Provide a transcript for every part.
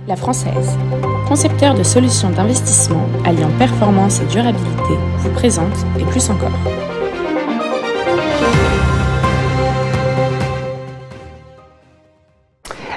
La Française, concepteur de solutions d'investissement alliant performance et durabilité, vous présente et plus encore.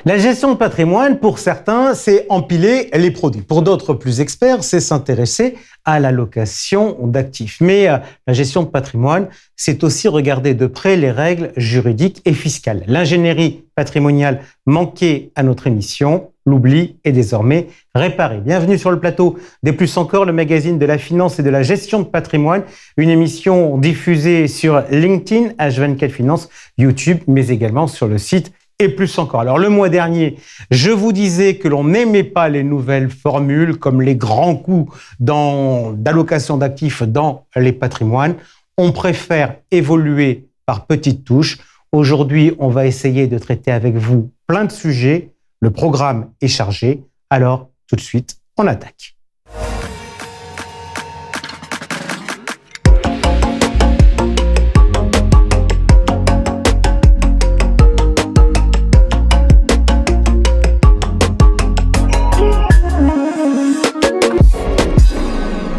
La gestion de patrimoine, pour certains, c'est empiler les produits. Pour d'autres plus experts, c'est s'intéresser à l'allocation d'actifs. Mais la gestion de patrimoine, c'est aussi regarder de près les règles juridiques et fiscales. L'ingénierie patrimoniale manquée à notre émission, l'oubli est désormais réparé. Bienvenue sur le plateau des Plus Encore, le magazine de la finance et de la gestion de patrimoine. Une émission diffusée sur LinkedIn, H24 Finance, YouTube, mais également sur le site et Plus Encore. Alors, le mois dernier, je vous disais que l'on n'aimait pas les nouvelles formules comme les grands coups d'allocation d'actifs dans les patrimoines. On préfère évoluer par petites touches. Aujourd'hui, on va essayer de traiter avec vous plein de sujets. Le programme est chargé. Alors, tout de suite, on attaque.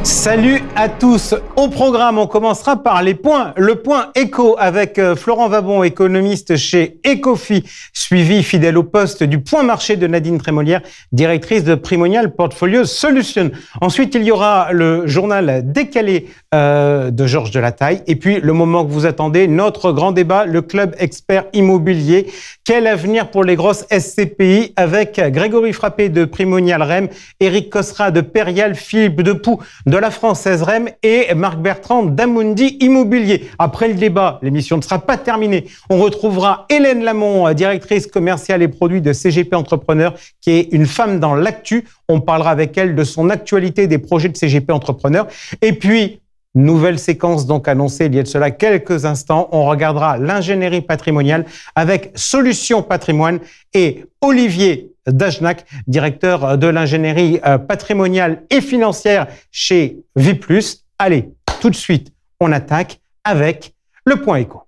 Salut à tous. Au programme, on commencera par les points. Le point éco avec Florent Vabon, économiste chez Ecofi, suivi fidèle au poste du point marché de Nadine Trémolière, directrice de Primonial Portfolio Solutions. Ensuite, il y aura le journal décalé de Georges Delataille. Et puis, le moment que vous attendez, notre grand débat, le club expert immobilier. Quel avenir pour les grosses SCPI avec Grégory Frappé de Primonial REM, Éric Cosra de Perial, Philippe Depoux de la Française REM et Marc Bertrand d'Amundi Immobilier. Après le débat, l'émission ne sera pas terminée. On retrouvera Hélène Lamont, directrice commerciale et produits de CGP Entrepreneur, qui est une femme dans l'actu. On parlera avec elle de son actualité des projets de CGP Entrepreneur. Et puis, nouvelle séquence donc annoncée il y a de cela quelques instants. On regardera l'ingénierie patrimoniale avec Solutions Patrimoine et Olivier Dagenac, directeur de l'ingénierie patrimoniale et financière chez Viplus. Allez, tout de suite, on attaque avec le point éco.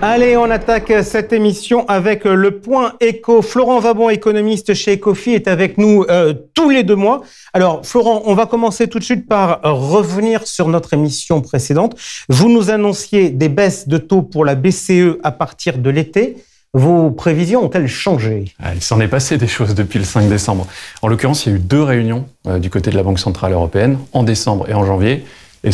Allez, on attaque cette émission avec le point éco. Florent Vabon, économiste chez Ecofi, est avec nous tous les 2 mois. Alors, Florent, on va commencer tout de suite par revenir sur notre émission précédente. Vous nous annonciez des baisses de taux pour la BCE à partir de l'été. Vos prévisions ont-elles changé ? Il s'en est passé des choses depuis le 5 décembre. En l'occurrence, il y a eu 2 réunions du côté de la Banque Centrale Européenne, en décembre et en janvier. Et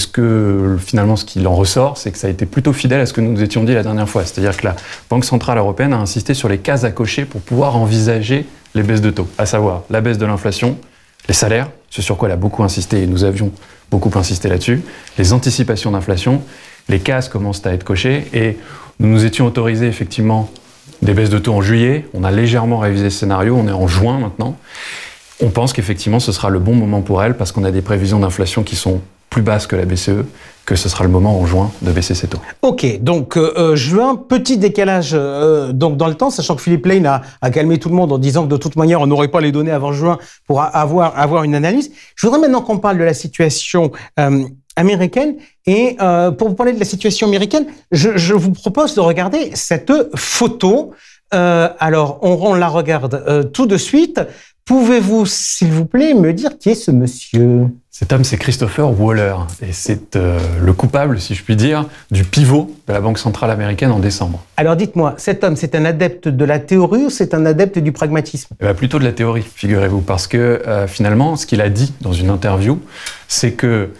finalement, ce qu'il en ressort, c'est que ça a été plutôt fidèle à ce que nous étions dit la dernière fois. C'est-à-dire que la Banque Centrale Européenne a insisté sur les cases à cocher pour pouvoir envisager les baisses de taux, à savoir la baisse de l'inflation, les salaires, ce sur quoi elle a beaucoup insisté, et nous avions beaucoup insisté là-dessus, les anticipations d'inflation, les cases commencent à être cochées, et nous nous étions autorisés effectivement des baisses de taux en juillet. On a légèrement révisé le scénario, on est en juin maintenant. On pense qu'effectivement, ce sera le bon moment pour elle, parce qu'on a des prévisions d'inflation qui sont plus basse que la BCE, que ce sera le moment en juin de baisser ses taux. Ok, donc juin, petit décalage donc dans le temps, sachant que Philippe Lane a calmé tout le monde en disant que de toute manière, on n'aurait pas les données avant juin pour avoir une analyse. Je voudrais maintenant qu'on parle de la situation américaine. Et pour vous parler de la situation américaine, je vous propose de regarder cette photo. Alors, on la regarde tout de suite. Pouvez-vous, s'il vous plaît, me dire qui est ce monsieur ? Cet homme, c'est Christopher Waller, et c'est le coupable, si je puis dire, du pivot de la Banque centrale américaine en décembre. Alors dites-moi, cet homme, c'est un adepte de la théorie ou c'est un adepte du pragmatisme ? Plutôt de la théorie, figurez-vous, parce que finalement, ce qu'il a dit dans une interview, c'est que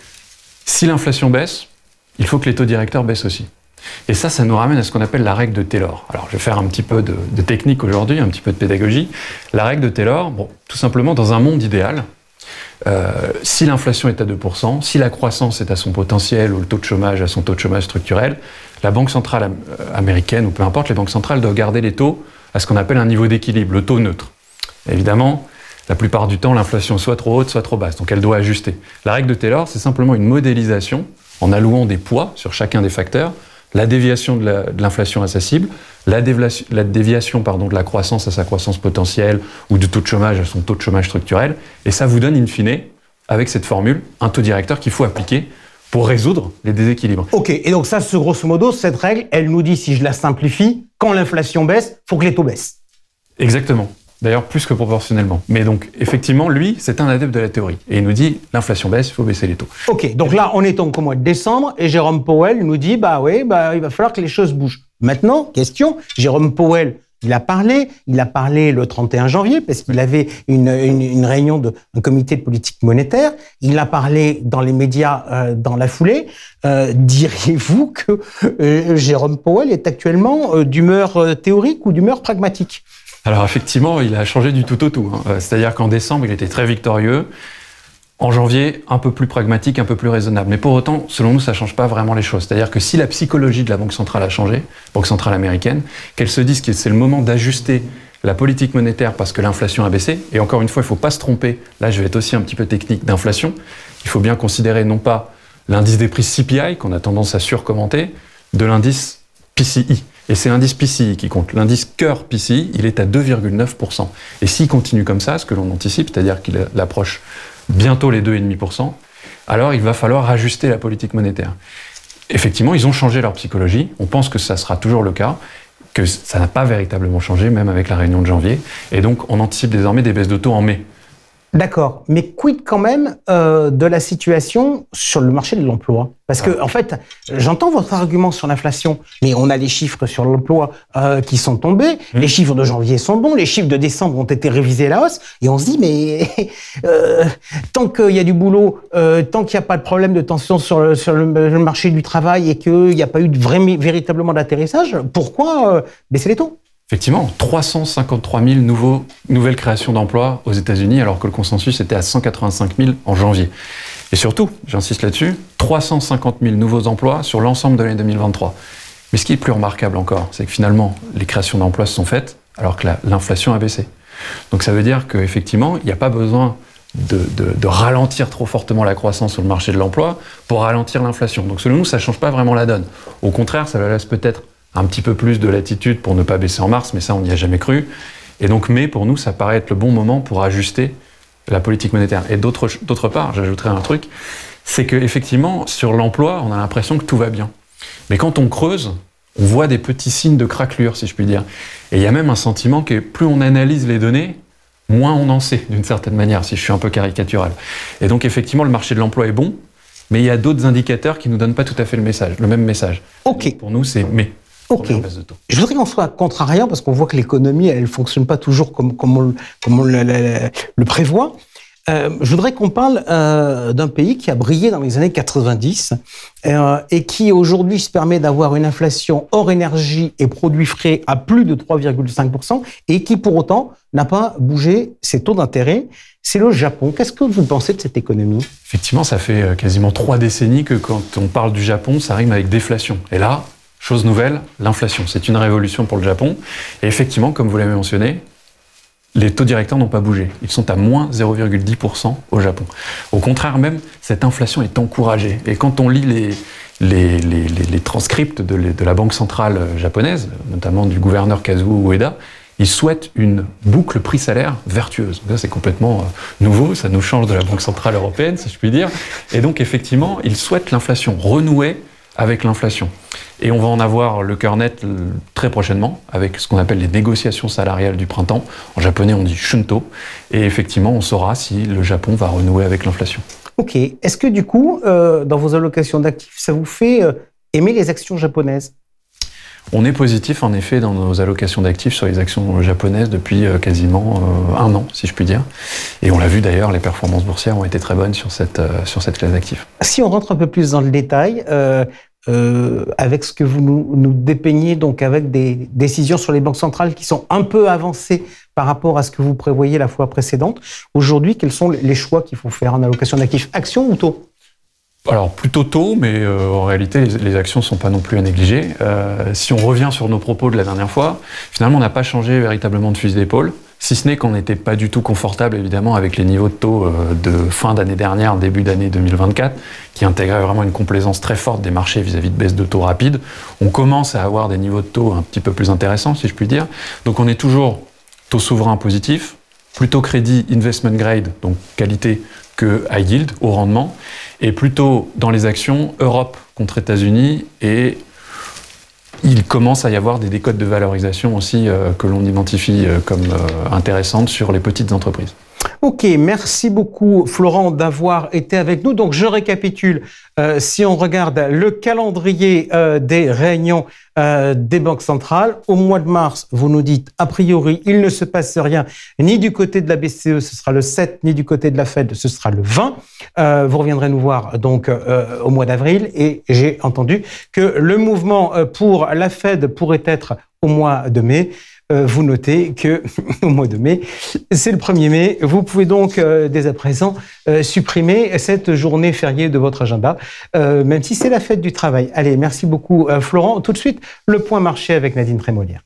si l'inflation baisse, il faut que les taux directeurs baissent aussi. Et ça nous ramène à ce qu'on appelle la règle de Taylor. Alors, je vais faire un petit peu de technique aujourd'hui, un petit peu de pédagogie. La règle de Taylor, tout simplement, dans un monde idéal, si l'inflation est à 2%, si la croissance est à son potentiel ou le taux de chômage à son taux de chômage structurel, la Banque centrale américaine, ou peu importe, les banques centrales doivent garder les taux à ce qu'on appelle un niveau d'équilibre, le taux neutre. Évidemment, la plupart du temps, l'inflation soit trop haute, soit trop basse, donc elle doit ajuster. La règle de Taylor, c'est simplement une modélisation en allouant des poids sur chacun des facteurs, la déviation de l'inflation à sa cible, la déviation de la croissance à sa croissance potentielle ou du taux de chômage à son taux de chômage structurel. Et ça vous donne, in fine, avec cette formule, un taux directeur qu'il faut appliquer pour résoudre les déséquilibres. Ok, et donc ça, grosso modo, cette règle, elle nous dit, si je la simplifie, quand l'inflation baisse, il faut que les taux baissent. Exactement. D'ailleurs, plus que proportionnellement. Mais donc, effectivement, lui, c'est un adepte de la théorie. Et il nous dit, l'inflation baisse, il faut baisser les taux. Ok, donc là, on est donc au mois de décembre, et Jérôme Powell nous dit, il va falloir que les choses bougent. Maintenant, question, Jérôme Powell, il a parlé le 31 janvier, parce qu'il avait une réunion d'un comité de politique monétaire. Il a parlé dans les médias dans la foulée. Diriez-vous que Jérôme Powell est actuellement d'humeur théorique ou d'humeur pragmatique ? Alors effectivement, il a changé du tout au tout. C'est-à-dire qu'en décembre, il était très victorieux. En janvier, un peu plus pragmatique, un peu plus raisonnable. Mais pour autant, selon nous, ça ne change pas vraiment les choses. C'est-à-dire que si la psychologie de la Banque centrale a changé, Banque centrale américaine, qu'elle se dise que c'est le moment d'ajuster la politique monétaire parce que l'inflation a baissé, et encore une fois, il ne faut pas se tromper, là je vais être aussi un petit peu technique d'inflation, il faut bien considérer non pas l'indice des prix CPI, qu'on a tendance à surcommenter, de l'indice PCI. Et c'est l'indice PCI qui compte. L'indice cœur PCI, il est à 2,9%. Et s'il continue comme ça, ce que l'on anticipe, c'est-à-dire qu'il approche bientôt les 2,5%, alors il va falloir ajuster la politique monétaire. Effectivement, ils ont changé leur psychologie. On pense que ça sera toujours le cas, que ça n'a pas véritablement changé, même avec la réunion de janvier. Et donc, on anticipe désormais des baisses de taux en mai. D'accord, mais quid quand même de la situation sur le marché de l'emploi? Parce que, en fait, j'entends votre argument sur l'inflation, mais on a les chiffres sur l'emploi qui sont tombés, les chiffres de janvier sont bons, les chiffres de décembre ont été révisés à la hausse, et on se dit, mais tant qu'il y a du boulot, tant qu'il n'y a pas de problème de tension sur le marché du travail et qu'il n'y a pas eu véritablement d'atterrissage, pourquoi baisser les taux? Effectivement, 353 000 nouvelles créations d'emplois aux États-Unis, alors que le consensus était à 185 000 en janvier. Et surtout, j'insiste là-dessus, 350 000 nouveaux emplois sur l'ensemble de l'année 2023. Mais ce qui est plus remarquable encore, c'est que finalement, les créations d'emplois se sont faites alors que l'inflation a baissé. Donc ça veut dire qu'effectivement, il n'y a pas besoin de ralentir trop fortement la croissance sur le marché de l'emploi pour ralentir l'inflation. Donc selon nous, ça ne change pas vraiment la donne. Au contraire, ça laisse peut-être un petit peu plus de latitude pour ne pas baisser en mars, mais ça, on n'y a jamais cru. Et donc, mai, pour nous, ça paraît être le bon moment pour ajuster la politique monétaire. Et d'autre part, j'ajouterais un truc, c'est qu'effectivement, sur l'emploi, on a l'impression que tout va bien. Mais quand on creuse, on voit des petits signes de craquelure, si je puis dire. Et il y a même un sentiment que plus on analyse les données, moins on en sait, d'une certaine manière, si je suis un peu caricatural. Et donc, effectivement, le marché de l'emploi est bon, mais il y a d'autres indicateurs qui ne nous donnent pas tout à fait le même message. Ok. Donc, pour nous, c'est mai. Ok. Je voudrais qu'on soit contrariant parce qu'on voit que l'économie, elle fonctionne pas toujours comme on le prévoit. Je voudrais qu'on parle d'un pays qui a brillé dans les années 90 et qui aujourd'hui se permet d'avoir une inflation hors énergie et produits frais à plus de 3,5% et qui pour autant n'a pas bougé ses taux d'intérêt. C'est le Japon. Qu'est-ce que vous pensez de cette économie? Effectivement, ça fait quasiment 3 décennies que quand on parle du Japon, ça rime avec déflation. Et là, chose nouvelle, l'inflation. C'est une révolution pour le Japon. Et effectivement, comme vous l'avez mentionné, les taux directeurs n'ont pas bougé. Ils sont à moins 0,10% au Japon. Au contraire même, cette inflation est encouragée. Et quand on lit les transcripts de la Banque centrale japonaise, notamment du gouverneur Kazuo Ueda, il souhaite une boucle prix-salaire vertueuse. Ça, c'est complètement nouveau, ça nous change de la Banque centrale européenne, si je puis dire. Et donc, effectivement, il souhaite l'inflation, renouer avec l'inflation. Et on va en avoir le cœur net très prochainement, avec ce qu'on appelle les négociations salariales du printemps. En japonais, on dit shunto. Et effectivement, on saura si le Japon va renouer avec l'inflation. Ok. Est-ce que du coup, dans vos allocations d'actifs, ça vous fait aimer les actions japonaises ? On est positif, en effet, dans nos allocations d'actifs sur les actions japonaises depuis quasiment 1 an, si je puis dire. Et on l'a vu d'ailleurs, les performances boursières ont été très bonnes sur cette classe d'actifs. Si on rentre un peu plus dans le détail, avec ce que vous nous dépeignez, donc avec des décisions sur les banques centrales qui sont un peu avancées par rapport à ce que vous prévoyez la fois précédente, aujourd'hui, quels sont les choix qu'il faut faire en allocation d'actifs? Actions ou taux? Alors, plutôt tôt, mais en réalité, les actions ne sont pas non plus à négliger. Si on revient sur nos propos de la dernière fois, finalement, on n'a pas changé véritablement de fusil d'épaule, si ce n'est qu'on n'était pas du tout confortable, évidemment, avec les niveaux de taux de fin d'année dernière, début d'année 2024, qui intégraient vraiment une complaisance très forte des marchés vis-à-vis de baisse de taux rapides. On commence à avoir des niveaux de taux un petit peu plus intéressants, si je puis dire. Donc, on est toujours taux souverain positif, plutôt crédit investment grade, donc qualité, que high yield, au rendement, et plutôt dans les actions Europe contre États-Unis et il commence à y avoir des décotes de valorisation aussi que l'on identifie comme intéressantes sur les petites entreprises. Ok, merci beaucoup Florent d'avoir été avec nous. Donc je récapitule, si on regarde le calendrier des réunions des banques centrales, au mois de mars, vous nous dites, a priori, il ne se passe rien, ni du côté de la BCE, ce sera le 7, ni du côté de la Fed, ce sera le 20. Vous reviendrez nous voir donc au mois d'avril, et j'ai entendu que le mouvement pour la Fed pourrait être au mois de mai. Vous notez que au mois de mai, c'est le 1er mai. Vous pouvez donc dès à présent supprimer cette journée fériée de votre agenda, même si c'est la fête du travail. Allez, merci beaucoup Florent. Tout de suite, le point marché avec Nadine Trémolière.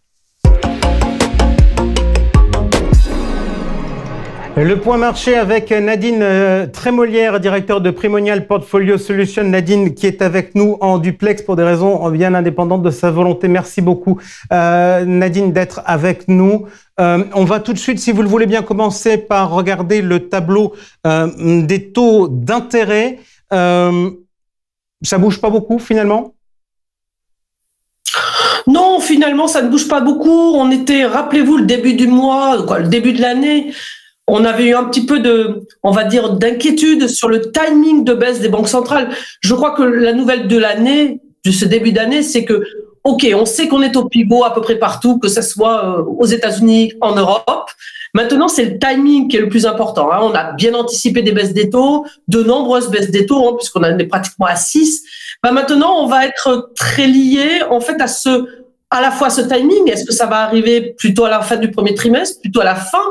Le point marché avec Nadine Trémolière, directeur de Primonial Portfolio Solutions. Nadine qui est avec nous en duplex pour des raisons bien indépendantes de sa volonté. Merci beaucoup Nadine d'être avec nous. On va tout de suite, si vous le voulez bien, commencer par regarder le tableau des taux d'intérêt. Ça bouge pas beaucoup finalement ? Non, finalement, ça ne bouge pas beaucoup. On était, rappelez-vous, le début du mois, le début de l'année, on avait eu un petit peu on va dire, d'inquiétude sur le timing de baisse des banques centrales. Je crois que la nouvelle de l'année, de ce début d'année, c'est que, ok, on sait qu'on est au pivot à peu près partout, que ce soit aux États-Unis, en Europe. Maintenant, c'est le timing qui est le plus important. On a bien anticipé des baisses des taux, de nombreuses baisses des taux, puisqu'on en est pratiquement à 6. Maintenant, on va être très lié, en fait, à la fois ce timing. Est-ce que ça va arriver plutôt à la fin du premier trimestre, plutôt à la fin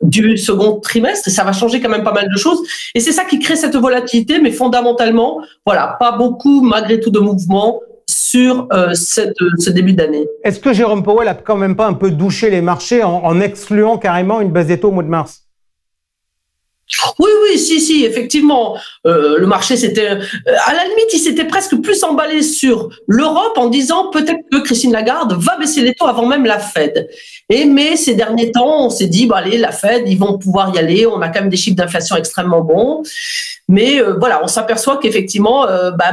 du second trimestre? Ça va changer quand même pas mal de choses. Et c'est ça qui crée cette volatilité, mais fondamentalement, voilà, pas beaucoup, malgré tout, de mouvements sur ce début d'année. Est-ce que Jérôme Powell a quand même pas un peu douché les marchés en excluant carrément une baisse des taux au mois de mars ? Oui, si, effectivement. Le marché, c'était, à la limite, il s'était presque plus emballé sur l'Europe en disant peut-être que Christine Lagarde va baisser les taux avant même la Fed. Mais ces derniers temps, on s'est dit, allez, la Fed, ils vont pouvoir y aller. On a quand même des chiffres d'inflation extrêmement bons. Mais voilà, on s'aperçoit qu'effectivement,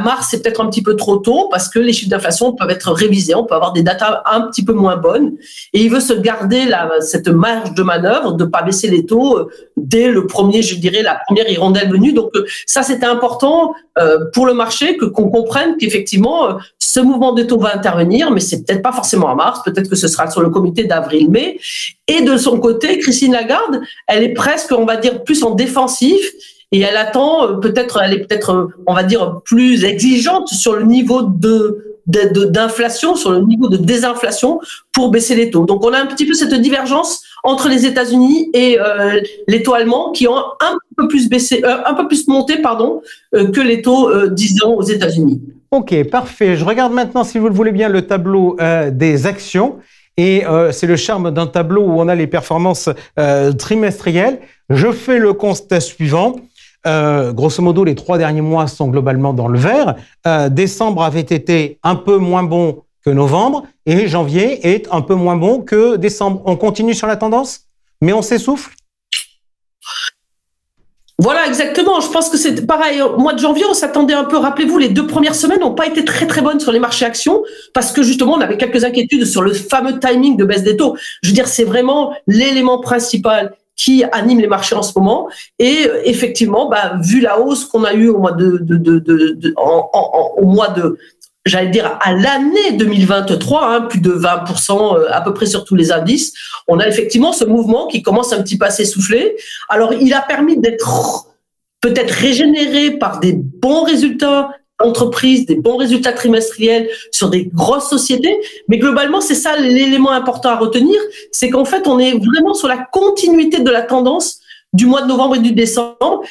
mars, c'est peut-être un petit peu trop tôt parce que les chiffres d'inflation peuvent être révisés. On peut avoir des datas un petit peu moins bonnes. Et il veut se garder cette marge de manœuvre de pas baisser les taux dès le premier, je dirais, la première hirondelle venue. Donc ça, c'était important pour le marché qu'on comprenne qu'effectivement, ce mouvement de taux va intervenir, mais c'est peut-être pas forcément en mars. Peut-être que ce sera sur le comité d'avril-mai. Et de son côté, Christine Lagarde, elle est presque, on va dire, plus en défensif. Et elle attend elle est peut-être, on va dire, plus exigeante sur le niveau d'inflation, sur le niveau de désinflation pour baisser les taux. Donc on a un petit peu cette divergence entre les États-Unis et les taux allemands qui ont un peu plus monté, que les taux, disons, aux États-Unis. Ok, parfait. Je regarde maintenant, si vous le voulez bien, le tableau des actions. Et c'est le charme d'un tableau où on a les performances trimestrielles. Je fais le constat suivant. Grosso modo, les 3 derniers mois sont globalement dans le vert. Décembre avait été un peu moins bon que novembre et janvier est un peu moins bon que décembre. On continue sur la tendance, mais on s'essouffle? Voilà, exactement. Je pense que c'est pareil. Au mois de janvier, on s'attendait un peu. Rappelez-vous, les 2 premières semaines n'ont pas été très, très bonnes sur les marchés actions parce que justement, on avait quelques inquiétudes sur le fameux timing de baisse des taux. Je veux dire, c'est vraiment l'élément principal qui anime les marchés en ce moment. Et effectivement, vu la hausse qu'on a eue au mois j'allais dire à l'année 2023, plus de 20% à peu près sur tous les indices, on a effectivement ce mouvement qui commence un petit peu à s'essouffler. Alors, il a permis d'être peut-être régénéré par des bons résultats d'entreprise, des bons résultats trimestriels sur des grosses sociétés, mais globalement, c'est ça l'élément important à retenir, c'est qu'en fait, on est vraiment sur la continuité de la tendance du mois de novembre et du décembre,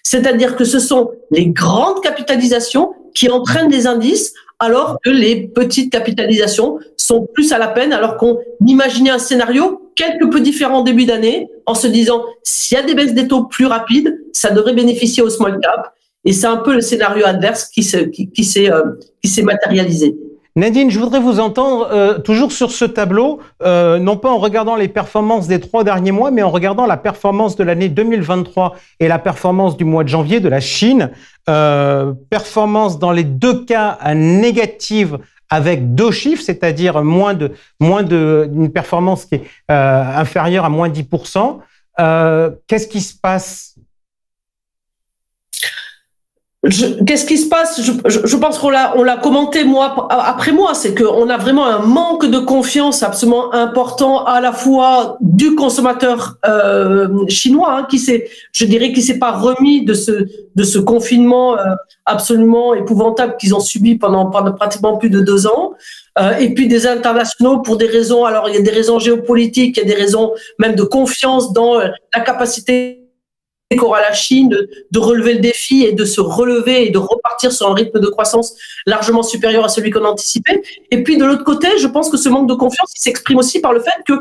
c'est-à-dire que ce sont les grandes capitalisations qui entraînent les indices, alors que les petites capitalisations sont plus à la peine, alors qu'on imaginait un scénario quelque peu différent au début d'année, en se disant, s'il y a des baisses des taux plus rapides, ça devrait bénéficier aux small cap. Et c'est un peu le scénario adverse qui s'est matérialisé. Nadine, je voudrais vous entendre toujours sur ce tableau, non pas en regardant les performances des 3 derniers mois, mais en regardant la performance de l'année 2023 et la performance du mois de janvier de la Chine. Performance dans les 2 cas négative avec 2 chiffres, c'est-à-dire une performance qui est inférieure à moins 10%. Qu'est-ce qui se passe? Qu'est-ce qui se passe? Je pense qu'on l'a commenté mois après mois, c'est qu'on a vraiment un manque de confiance absolument important à la fois du consommateur chinois, hein, qui s'est pas remis de ce confinement absolument épouvantable qu'ils ont subi pendant pratiquement plus de 2 ans. Et puis des internationaux pour des raisons, alors il y a des raisons géopolitiques, il y a des raisons même de confiance dans la capacité qu'aura la Chine de relever le défi et de se relever et de repartir sur un rythme de croissance largement supérieur à celui qu'on anticipait. Et puis de l'autre côté, je pense que ce manque de confiance il s'exprime aussi par le fait que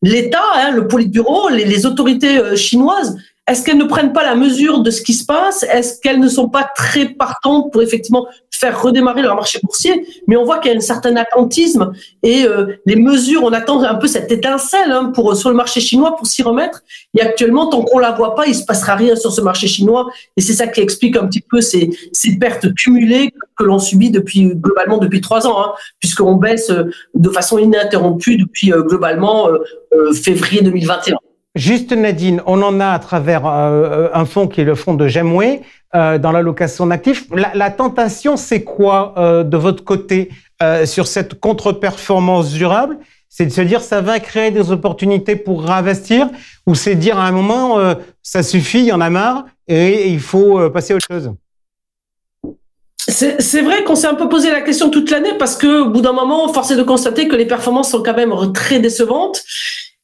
l'État, le Politburo, les autorités chinoises, est-ce qu'elles ne prennent pas la mesure de ce qui se passe? Est-ce qu'elles ne sont pas très partantes pour effectivement faire redémarrer leur marché boursier? Mais on voit qu'il y a un certain attentisme et les mesures, on attend un peu cette étincelle sur le marché chinois pour s'y remettre. Et actuellement, tant qu'on la voit pas, il se passera rien sur ce marché chinois. Et c'est ça qui explique un petit peu ces pertes cumulées que l'on subit globalement depuis 3 ans, puisqu'on baisse de façon ininterrompue depuis globalement février 2021. Juste Nadine, on en a à travers un fonds qui est le fonds de Gemway dans l'allocation d'actifs. La tentation, c'est quoi de votre côté sur cette contre-performance durable? C'est de se dire ça va créer des opportunités pour réinvestir ou c'est dire à un moment ça suffit, il y en a marre et il faut passer à autre chose? C'est vrai qu'on s'est un peu posé la question toute l'année parce que au bout d'un moment, force est de constater que les performances sont quand même très décevantes.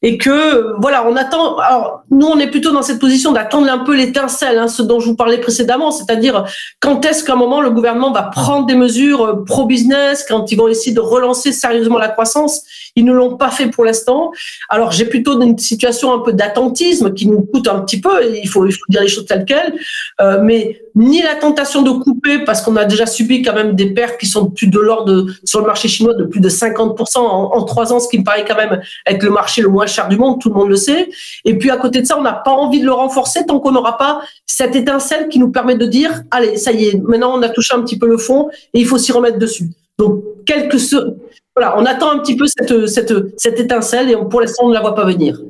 Et que, voilà, on attend. Alors, nous, on est plutôt dans cette position d'attendre un peu l'étincelle, ce dont je vous parlais précédemment, c'est-à-dire quand est-ce qu'à un moment le gouvernement va prendre des mesures pro-business, quand ils vont essayer de relancer sérieusement la croissance. Ils ne l'ont pas fait pour l'instant. Alors, j'ai plutôt une situation un peu d'attentisme qui nous coûte un petit peu. Il faut dire les choses telles quelles. Mais ni la tentation de couper, parce qu'on a déjà subi quand même des pertes qui sont plus de l'ordre sur le marché chinois de plus de 50% en 3 ans, ce qui me paraît quand même être le marché le moins cher du monde, tout le monde le sait. Et puis à côté de ça, on n'a pas envie de le renforcer tant qu'on n'aura pas cette étincelle qui nous permet de dire allez, ça y est, maintenant on a touché un petit peu le fond et il faut s'y remettre dessus. Donc voilà, on attend un petit peu cette étincelle et pour l'instant on ne la voit pas venir.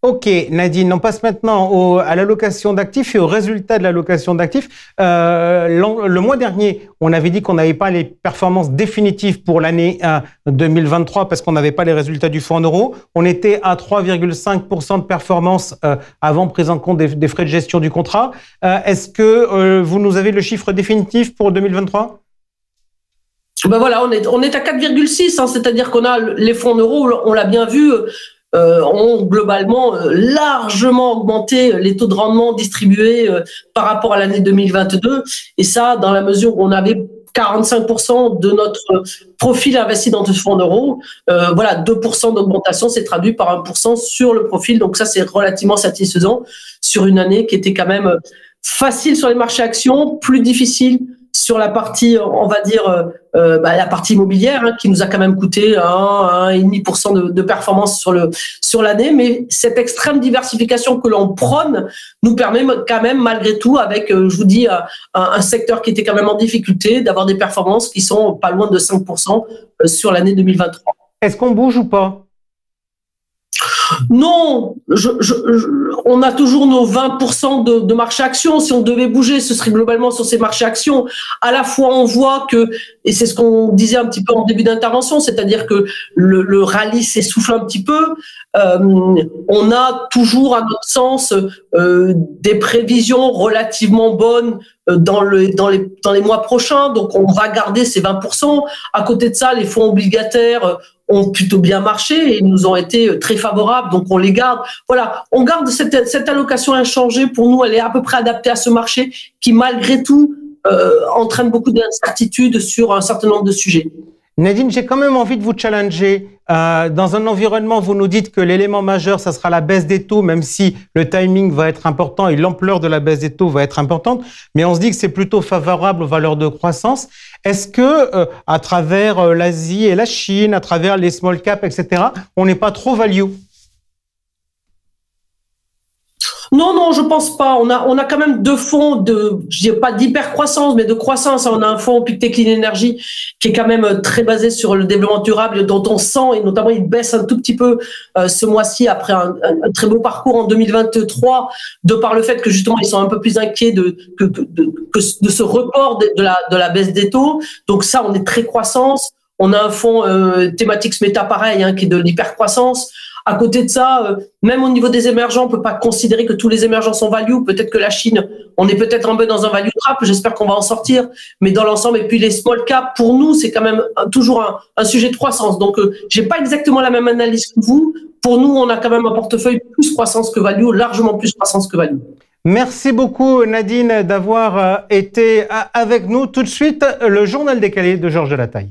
Ok, Nadine, on passe maintenant à l'allocation d'actifs et au résultat de l'allocation d'actifs. Le mois dernier, on avait dit qu'on n'avait pas les performances définitives pour l'année 2023 parce qu'on n'avait pas les résultats du fonds en euros. On était à 3,5% de performance avant prise en compte des frais de gestion du contrat. Est-ce que vous nous avez le chiffre définitif pour 2023 ? Ben voilà, on est à 4,6, c'est-à-dire qu'on a les fonds en euros, on l'a bien vu, ont globalement largement augmenté les taux de rendement distribués par rapport à l'année 2022. Et ça, dans la mesure où on avait 45% de notre profil investi dans ce fonds en euros, voilà, 2% d'augmentation s'est traduit par 1% sur le profil. Donc ça, c'est relativement satisfaisant sur une année qui était quand même facile sur les marchés actions, plus difficile sur la partie, on va dire, la partie immobilière, qui nous a quand même coûté 1,5% de performance sur l'année. Mais cette extrême diversification que l'on prône nous permet quand même, malgré tout, avec, je vous dis, un secteur qui était quand même en difficulté, d'avoir des performances qui sont pas loin de 5% sur l'année 2023. Est-ce qu'on bouge ou pas ? Non, on a toujours nos 20% de marché action. Si on devait bouger, ce serait globalement sur ces marchés actions. À la fois, on voit que, et c'est ce qu'on disait un petit peu en début d'intervention, c'est-à-dire que le rallye s'essouffle un petit peu. On a toujours, à notre sens, des prévisions relativement bonnes dans les mois prochains. Donc, on va garder ces 20%. À côté de ça, les fonds obligataires ont plutôt bien marché et ils nous ont été très favorables, donc on les garde. Voilà, on garde cette allocation inchangée. Pour nous, elle est à peu près adaptée à ce marché qui, malgré tout, entraîne beaucoup d'incertitudes sur un certain nombre de sujets. Nadine, j'ai quand même envie de vous challenger. Dans un environnement, vous nous dites que l'élément majeur, ça sera la baisse des taux, même si le timing va être important et l'ampleur de la baisse des taux va être importante. Mais on se dit que c'est plutôt favorable aux valeurs de croissance. Est-ce que, à travers l'Asie et la Chine, à travers les small caps, etc., on n'est pas trop value ? Non, je pense pas. On a quand même deux fonds je dirais pas d'hypercroissance, mais de croissance. On a un fonds Pictet Clean Energy qui est quand même très basé sur le développement durable, dont on sent, et notamment il baisse un tout petit peu ce mois-ci après un très beau parcours en 2023, de par le fait que justement ils sont un peu plus inquiets de ce report de la baisse des taux. Donc ça, on est très croissance. On a un fonds Thematics Meta pareil, qui est de l'hypercroissance. À côté de ça, même au niveau des émergents, on peut pas considérer que tous les émergents sont value. Peut-être que la Chine, on est peut-être un peu dans un value trap. J'espère qu'on va en sortir. Mais dans l'ensemble, et puis les small caps, pour nous, c'est quand même toujours un sujet de croissance. Donc, j'ai pas exactement la même analyse que vous. Pour nous, on a quand même un portefeuille plus croissance que value, largement plus croissance que value. Merci beaucoup Nadine d'avoir été avec nous. Tout de suite, le journal décalé de Georges Delataille.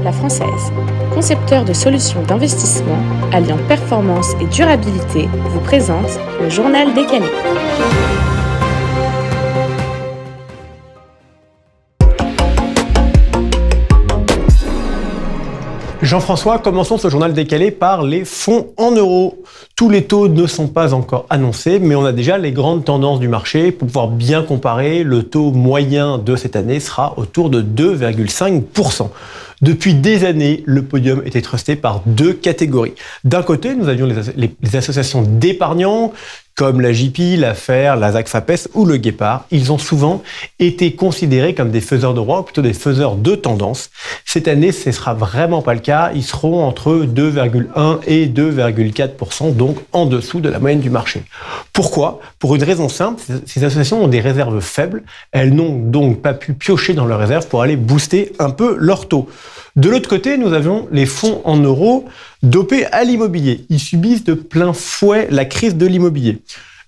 La Française, concepteur de solutions d'investissement alliant performance et durabilité, vous présente le journal décalé. Jean-François, commençons ce journal décalé par les fonds en euros. Tous les taux ne sont pas encore annoncés, mais on a déjà les grandes tendances du marché. Pour pouvoir bien comparer, le taux moyen de cette année sera autour de 2,5%. Depuis des années, le podium était trusté par deux catégories. D'un côté, nous avions les associations d'épargnants, comme la JP, la FER, la ZAC FAPES ou le Guépard. Ils ont souvent été considérés comme des faiseurs de roi, ou plutôt des faiseurs de tendance. Cette année, ce ne sera vraiment pas le cas. Ils seront entre 2,1 et 2,4%, donc en dessous de la moyenne du marché. Pourquoi ? Pour une raison simple, ces associations ont des réserves faibles. Elles n'ont donc pas pu piocher dans leurs réserves pour aller booster un peu leur taux. De l'autre côté, nous avions les fonds en euros dopés à l'immobilier. Ils subissent de plein fouet la crise de l'immobilier.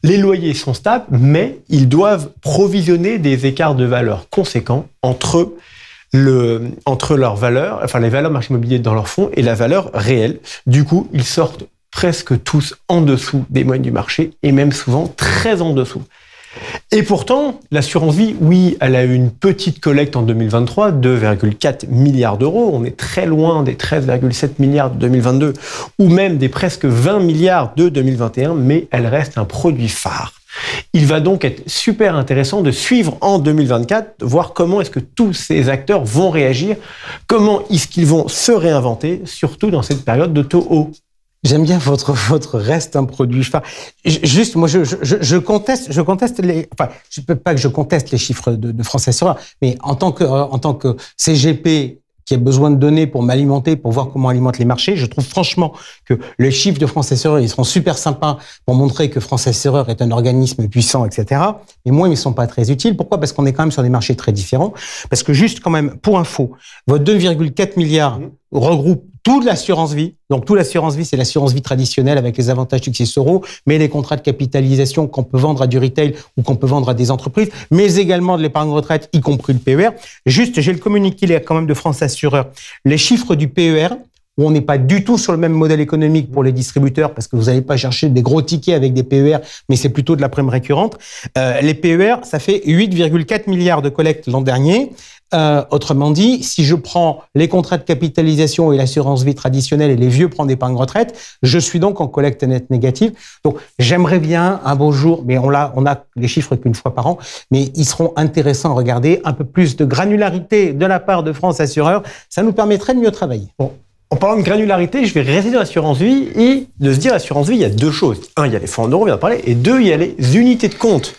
Les loyers sont stables, mais ils doivent provisionner des écarts de valeur conséquents entre leur valeur, enfin les valeurs marché immobilier dans leurs fonds et la valeur réelle. Du coup, ils sortent presque tous en dessous des moyennes du marché et même souvent très en dessous. Et pourtant, l'assurance vie, oui, elle a eu une petite collecte en 2023, 2,4 milliards d'euros. On est très loin des 13,7 milliards de 2022 ou même des presque 20 milliards de 2021, mais elle reste un produit phare. Il va donc être super intéressant de suivre en 2024, de voir comment est-ce que tous ces acteurs vont réagir, comment est-ce qu'ils vont se réinventer, surtout dans cette période de taux haut. J'aime bien votre reste un produit phare. Juste, moi, je conteste les, enfin, je peux pas que je conteste les chiffres de Français Assureurs, mais en tant que CGP qui a besoin de données pour m'alimenter, pour voir comment alimente les marchés, je trouve franchement que les chiffres de Français Assureurs, ils seront super sympas pour montrer que Français Assureurs est un organisme puissant, etc. Mais moi, ils ne sont pas très utiles. Pourquoi ? Parce qu'on est quand même sur des marchés très différents. Parce que juste quand même, pour info, votre 2,4 milliards regroupe toute l'assurance vie. Donc, toute l'assurance vie, c'est l'assurance vie traditionnelle avec les avantages successoraux, mais les contrats de capitalisation qu'on peut vendre à du retail ou qu'on peut vendre à des entreprises, mais également de l'épargne retraite, y compris le PER. Juste, j'ai le communiqué quand même de France Assureur. Les chiffres du PER, où on n'est pas du tout sur le même modèle économique pour les distributeurs, parce que vous n'allez pas chercher des gros tickets avec des PER, mais c'est plutôt de la prime récurrente. Les PER, ça fait 8,4 milliards de collecte l'an dernier. Autrement dit, si je prends les contrats de capitalisation et l'assurance vie traditionnelle et les vieux plans d'épargne retraite, je suis donc en collecte nette négative. Donc, j'aimerais bien un beau jour, mais on a les chiffres qu'une fois par an, mais ils seront intéressants à regarder, un peu plus de granularité de la part de France Assureur. Ça nous permettrait de mieux travailler. Bon. En parlant de granularité, je vais rester dans l'assurance vie et de se dire l'assurance vie, il y a deux choses. Un, il y a les fonds en euros, on vient de parler, et deux, il y a les unités de compte.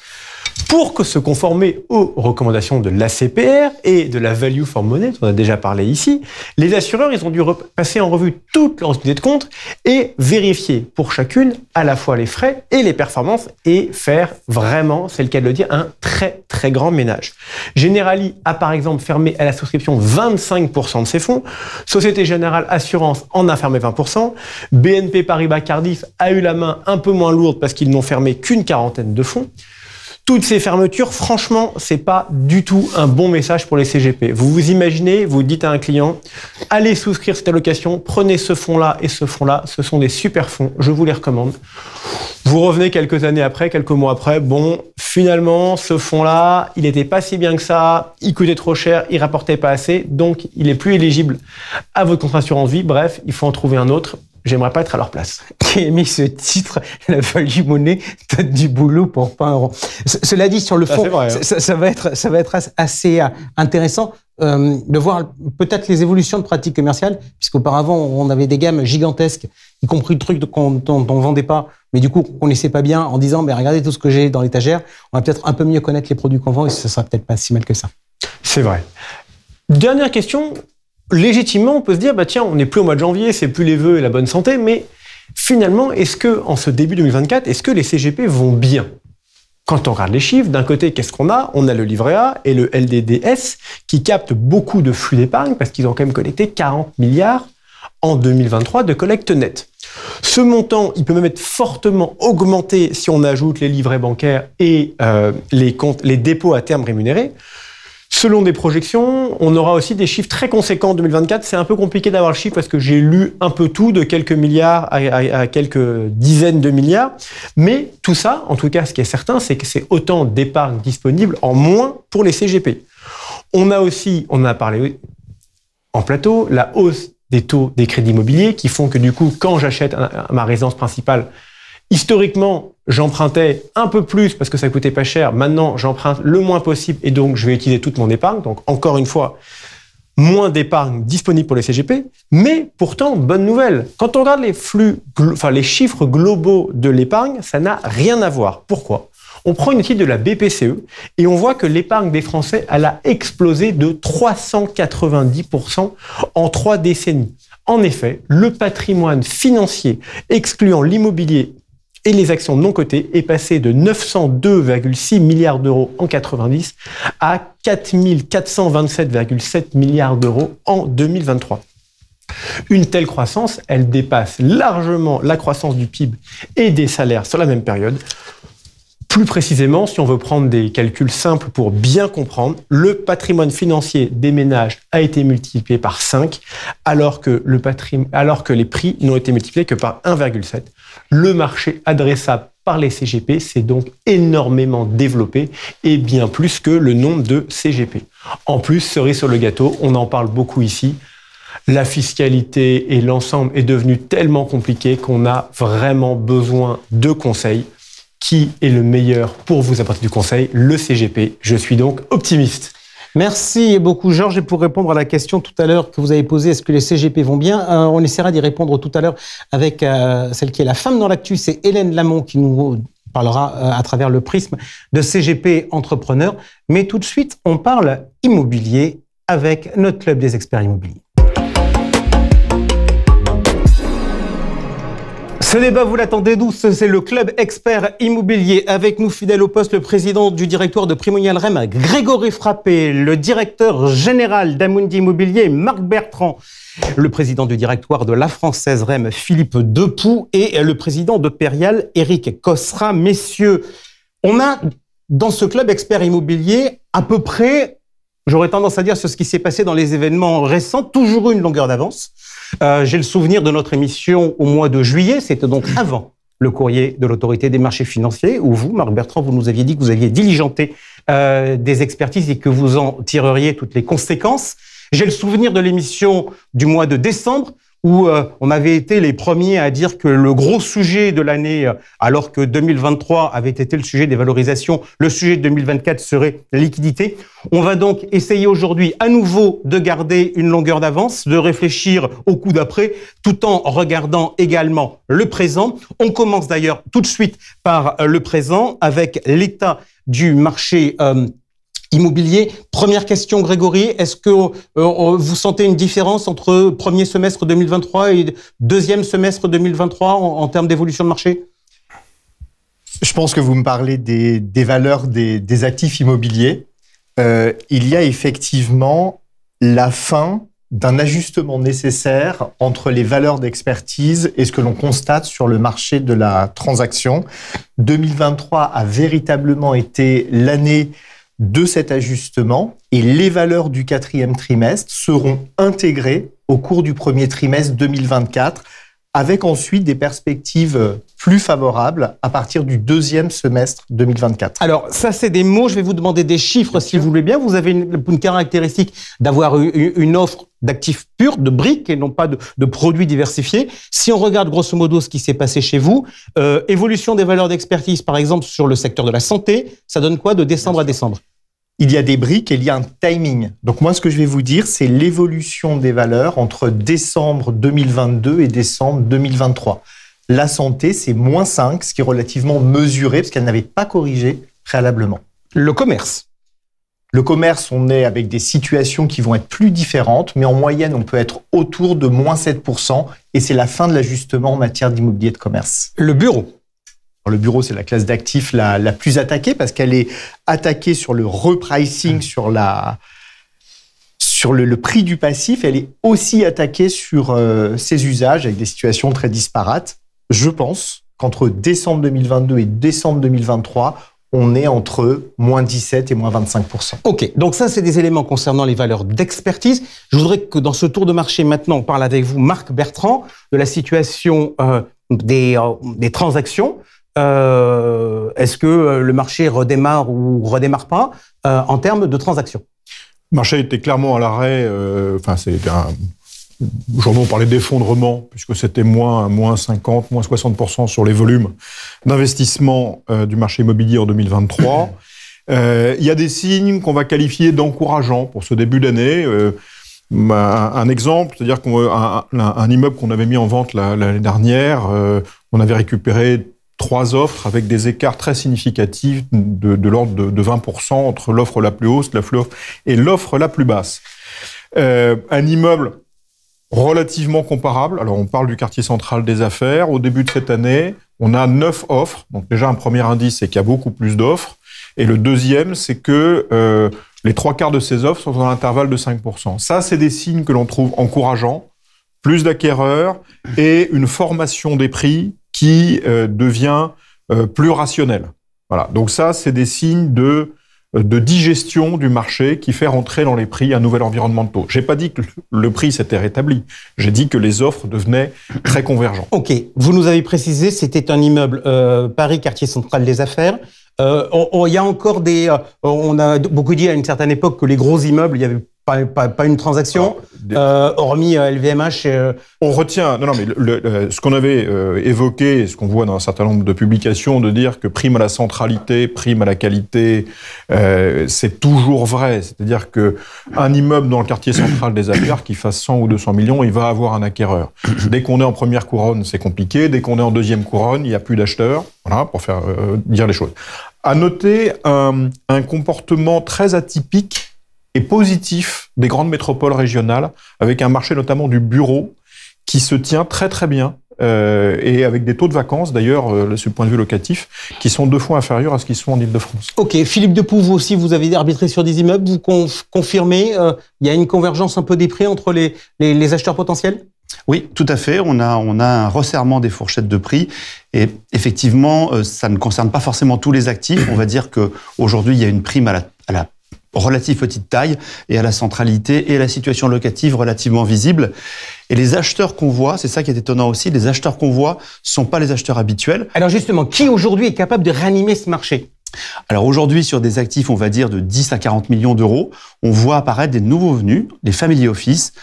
Pour se conformer aux recommandations de l'ACPR et de la Value for Money, dont on a déjà parlé ici, les assureurs, ils ont dû passer en revue toutes leurs unités de compte et vérifier pour chacune à la fois les frais et les performances et faire vraiment, c'est le cas de le dire, un très très grand ménage. Generali a par exemple fermé à la souscription 25% de ses fonds, Société Générale Assurance en a fermé 20%, BNP Paribas Cardif a eu la main un peu moins lourde parce qu'ils n'ont fermé qu'une quarantaine de fonds. Toutes ces fermetures, franchement, c'est pas du tout un bon message pour les CGP. Vous vous imaginez, vous dites à un client, allez souscrire cette allocation, prenez ce fonds-là et ce fonds-là, ce sont des super fonds, je vous les recommande. Vous revenez quelques années après, quelques mois après, bon, finalement, ce fonds-là, il n'était pas si bien que ça, il coûtait trop cher, il rapportait pas assez, donc il est plus éligible à votre contrat d'assurance vie. Bref, il faut en trouver un autre. j'aimerais pas être à leur place. Qui a mis ce titre, la Value Money donne du boulot pour pas €. Cela dit, sur le fond, vrai, hein. ça va être assez intéressant de voir peut-être les évolutions de pratiques commerciales, puisqu'auparavant, on avait des gammes gigantesques, y compris le truc dont on vendait pas, mais du coup, qu'on connaissait pas bien, en disant, mais regardez tout ce que j'ai dans l'étagère, on va peut-être un peu mieux connaître les produits qu'on vend et ce sera peut-être pas si mal que ça. C'est vrai. Dernière question. Légitimement, on peut se dire, bah tiens, on n'est plus au mois de janvier, c'est plus les vœux et la bonne santé, mais finalement, est-ce que, en ce début 2024, est-ce que les CGP vont bien? Quand on regarde les chiffres, d'un côté, qu'est-ce qu'on a? On a le livret A et le LDDS qui captent beaucoup de flux d'épargne parce qu'ils ont quand même collecté 40 milliards en 2023 de collecte nette. Ce montant, il peut même être fortement augmenté si on ajoute les livrets bancaires et les dépôts à terme rémunérés. Selon des projections, on aura aussi des chiffres très conséquents en 2024. C'est un peu compliqué d'avoir le chiffre parce que j'ai lu un peu tout, de quelques milliards à quelques dizaines de milliards. Mais tout ça, en tout cas, ce qui est certain, c'est que c'est autant d'épargne disponible en moins pour les CGP. On a aussi, on en a parlé en plateau, la hausse des taux des crédits immobiliers qui font que du coup, quand j'achète ma résidence principale, historiquement, j'empruntais un peu plus parce que ça coûtait pas cher. Maintenant, j'emprunte le moins possible et donc je vais utiliser toute mon épargne. Donc, encore une fois, moins d'épargne disponible pour les CGP. Mais pourtant, bonne nouvelle. Quand on regarde les chiffres globaux de l'épargne, ça n'a rien à voir. Pourquoi? On prend une étude de la BPCE et on voit que l'épargne des Français, elle a explosé de 390% en 3 décennies. En effet, le patrimoine financier, excluant l'immobilier et les actions non cotées, est passé de 902,6 milliards d'euros en 90 à 4 427,7 milliards d'euros en 2023. Une telle croissance, elle dépasse largement la croissance du PIB et des salaires sur la même période. Plus précisément, si on veut prendre des calculs simples pour bien comprendre, le patrimoine financier des ménages a été multiplié par 5, alors que les prix n'ont été multipliés que par 1,7. Le marché adressable par les CGP s'est donc énormément développé, et bien plus que le nombre de CGP. En plus, cerise sur le gâteau, on en parle beaucoup ici, la fiscalité et l'ensemble est devenu tellement compliqué qu'on a vraiment besoin de conseils. Qui est le meilleur pour vous apporter du conseil? Le CGP. Je suis donc optimiste. Merci beaucoup, Georges. Et pour répondre à la question tout à l'heure que vous avez posée, est-ce que les CGP vont bien? On essaiera d'y répondre tout à l'heure avec celle qui est la femme dans l'actu. C'est Hélène Lamont qui nous parlera à travers le prisme de CGP Entrepreneurs. Mais tout de suite, on parle immobilier avec notre club des experts immobiliers. Ce débat, vous l'attendez tous, c'est le club expert immobilier. Avec nous, fidèle au poste, le président du directoire de Primonial REM, Grégory Frappé, le directeur général d'Amundi Immobilier, Marc Bertrand, le président du directoire de La Française REM, Philippe Depoux, et le président de Perial, Éric Cosra. Messieurs, on a dans ce club expert immobilier à peu près, j'aurais tendance à dire, sur ce qui s'est passé dans les événements récents, toujours une longueur d'avance. J'ai le souvenir de notre émission au mois de juillet, c'était donc avant le courrier de l'autorité des marchés financiers, où vous, Marc Bertrand, vous nous aviez dit que vous aviez diligenté des expertises et que vous en tireriez toutes les conséquences. J'ai le souvenir de l'émission du mois de décembre, où on avait été les premiers à dire que le gros sujet de l'année, alors que 2023 avait été le sujet des valorisations, le sujet de 2024 serait la liquidité. On va donc essayer aujourd'hui à nouveau de garder une longueur d'avance, de réfléchir au coup d'après, tout en regardant également le présent. On commence d'ailleurs tout de suite par le présent avec l'état du marché immobilier. Première question, Grégory, est-ce que vous sentez une différence entre premier semestre 2023 et deuxième semestre 2023 en termes d'évolution de marché? Je pense que vous me parlez des valeurs des actifs immobiliers. Il y a effectivement la fin d'un ajustement nécessaire entre les valeurs d'expertise et ce que l'on constate sur le marché de la transaction. 2023 a véritablement été l'année de cet ajustement et les valeurs du 4e trimestre seront intégrées au cours du premier trimestre 2024 avec ensuite des perspectives plus favorables à partir du deuxième semestre 2024. Alors, ça, c'est des mots. Je vais vous demander des chiffres, si vous voulez bien. Vous avez une caractéristique d'avoir une offre d'actifs purs, de briques, et non pas de produits diversifiés. Si on regarde grosso modo ce qui s'est passé chez vous, évolution des valeurs d'expertise, par exemple, sur le secteur de la santé, ça donne quoi de décembre à décembre? Il y a des briques et il y a un timing. Donc moi, ce que je vais vous dire, c'est l'évolution des valeurs entre décembre 2022 et décembre 2023. La santé, c'est -5, ce qui est relativement mesuré, parce qu'elle n'avait pas corrigé préalablement. Le commerce. Le commerce, on est avec des situations qui vont être plus différentes, mais en moyenne, on peut être autour de -7%, et c'est la fin de l'ajustement en matière d'immobilier de commerce. Le bureau. Le bureau, c'est la classe d'actifs la plus attaquée parce qu'elle est attaquée sur le repricing, sur le prix du passif. Elle est aussi attaquée sur ses usages avec des situations très disparates. Je pense qu'entre décembre 2022 et décembre 2023, on est entre -17 et -25%. OK. Donc ça, c'est des éléments concernant les valeurs d'expertise. Je voudrais que dans ce tour de marché, maintenant, on parle avec vous, Marc Bertrand, de la situation des transactions. Est-ce que le marché redémarre ou redémarre pas en termes de transactions? Le marché était clairement à l'arrêt. Aujourd'hui, on parlait d'effondrement, puisque c'était -50, -60% sur les volumes d'investissement du marché immobilier en 2023. Il y a des signes qu'on va qualifier d'encourageants pour ce début d'année. Un exemple, c'est-à-dire qu'un immeuble qu'on avait mis en vente l'année dernière, on avait récupéré 3 offres avec des écarts très significatifs de l'ordre de 20% entre l'offre la plus haute et l'offre la plus basse. Un immeuble relativement comparable. Alors, on parle du quartier central des affaires. Au début de cette année, on a 9 offres. Donc, déjà, un premier indice, c'est qu'il y a beaucoup plus d'offres. Et le deuxième, c'est que les 3/4 de ces offres sont dans l'intervalle de 5%. Ça, c'est des signes que l'on trouve encourageants. Plus d'acquéreurs et une formation des prix qui devient plus rationnelle. Voilà. Donc ça, c'est des signes de digestion du marché qui fait rentrer dans les prix un nouvel environnement de taux. J'ai pas dit que le prix s'était rétabli. J'ai dit que les offres devenaient très convergentes. OK. Vous nous avez précisé, c'était un immeuble Paris, quartier central des affaires. Il y a encore on a beaucoup dit à une certaine époque que les gros immeubles, il y avait pas une transaction, hormis LVMH. On retient, mais ce qu'on avait évoqué, ce qu'on voit dans un certain nombre de publications, de dire que prime à la centralité, prime à la qualité, c'est toujours vrai. C'est-à-dire que un immeuble dans le quartier central des affaires qui fasse 100 ou 200 millions, il va avoir un acquéreur. Dès qu'on est en première couronne, c'est compliqué. Dès qu'on est en deuxième couronne, il n'y a plus d'acheteurs. Voilà, pour faire dire les choses. À noter un comportement très atypique et positif des grandes métropoles régionales, avec un marché notamment du bureau qui se tient très très bien, et avec des taux de vacances, d'ailleurs, sur le point de vue locatif, qui sont 2 fois inférieurs à ce qu'ils sont en Ile-de-France. OK. Philippe Depoux, vous aussi, vous avez arbitré sur des immeubles. Vous confirmez, il y a une convergence un peu des prix entre les acheteurs potentiels? Oui, tout à fait. On a un resserrement des fourchettes de prix et effectivement, ça ne concerne pas forcément tous les actifs. On va dire qu'aujourd'hui, il y a une prime à la relative petite taille et à la centralité et à la situation locative relativement visible. Et les acheteurs qu'on voit, c'est ça qui est étonnant aussi, les acheteurs qu'on voit sont pas les acheteurs habituels. Alors justement, qui aujourd'hui est capable de réanimer ce marché? Alors aujourd'hui, sur des actifs, on va dire de 10 à 40 millions d'euros, on voit apparaître des nouveaux venus, les family office,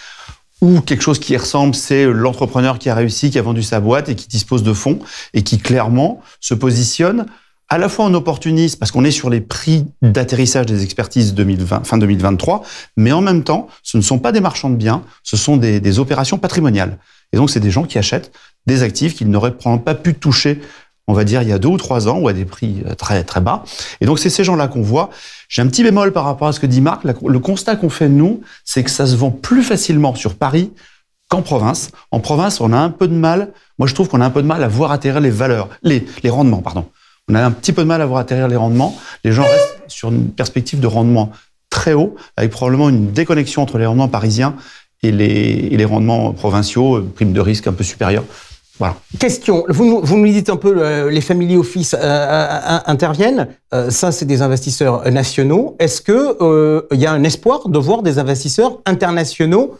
ou quelque chose qui ressemble, c'est l'entrepreneur qui a réussi, qui a vendu sa boîte et qui dispose de fonds et qui clairement se positionne à la fois en opportuniste, parce qu'on est sur les prix d'atterrissage des expertises fin 2023, mais en même temps, ce ne sont pas des marchands de biens, ce sont des opérations patrimoniales. Et donc, c'est des gens qui achètent des actifs qu'ils n'auraient probablement pas pu toucher, on va dire, il y a 2 ou 3 ans, ou à des prix très, très bas. Et donc, c'est ces gens-là qu'on voit. J'ai un petit bémol par rapport à ce que dit Marc. Le constat qu'on fait, nous, c'est que ça se vend plus facilement sur Paris qu'en province. En province, on a un peu de mal. Moi, je trouve qu'on a un peu de mal à voir atterrir les rendements, pardon. On a un petit peu de mal à voir atterrir les rendements. Les gens restent sur une perspective de rendement très haut, avec probablement une déconnexion entre les rendements parisiens et les rendements provinciaux, prime de risque un peu supérieure. Voilà. Question, vous nous dites un peu, les family office interviennent, ça c'est des investisseurs nationaux. Est-ce que y a un espoir de voir des investisseurs internationaux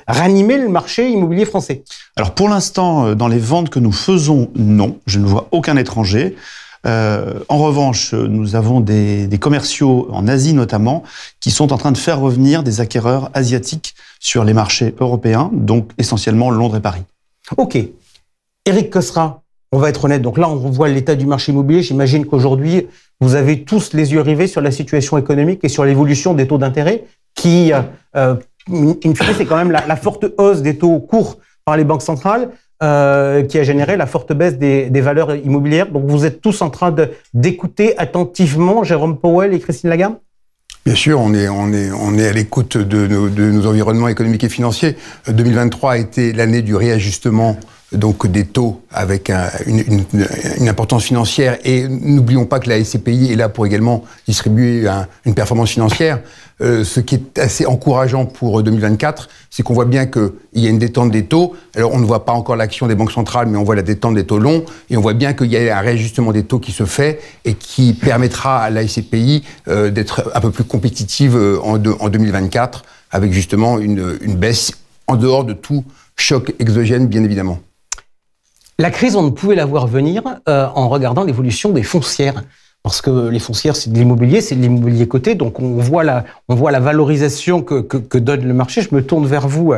ranimer le marché immobilier français? Alors pour l'instant, dans les ventes que nous faisons, non, je ne vois aucun étranger. En revanche, nous avons des commerciaux en Asie notamment qui sont en train de faire revenir des acquéreurs asiatiques sur les marchés européens, donc essentiellement Londres et Paris. Ok. Éric Cosra, on va être honnête. Donc là, on voit l'état du marché immobilier. J'imagine qu'aujourd'hui, vous avez tous les yeux rivés sur la situation économique et sur l'évolution des taux d'intérêt qui, in fine, c'est quand même la forte hausse des taux courts par les banques centrales qui a généré la forte baisse des valeurs immobilières. Donc vous êtes tous en train d'écouter attentivement Jérôme Powell et Christine Lagarde? Bien sûr, on est à l'écoute de nos environnements économiques et financiers. 2023 a été l'année du réajustement donc des taux avec une importance financière, et n'oublions pas que la SCPI est là pour également distribuer une performance financière. Ce qui est assez encourageant pour 2024, c'est qu'on voit bien qu'il y a une détente des taux. Alors on ne voit pas encore l'action des banques centrales, mais on voit la détente des taux longs, et on voit bien qu'il y a un réajustement des taux qui se fait et qui permettra à la SCPI d'être un peu plus compétitive en 2024, avec justement une baisse en dehors de tout choc exogène, bien évidemment. La crise, on ne pouvait la voir venir en regardant l'évolution des foncières. Parce que les foncières, c'est de l'immobilier coté, donc on voit la valorisation que donne le marché. Je me tourne vers vous,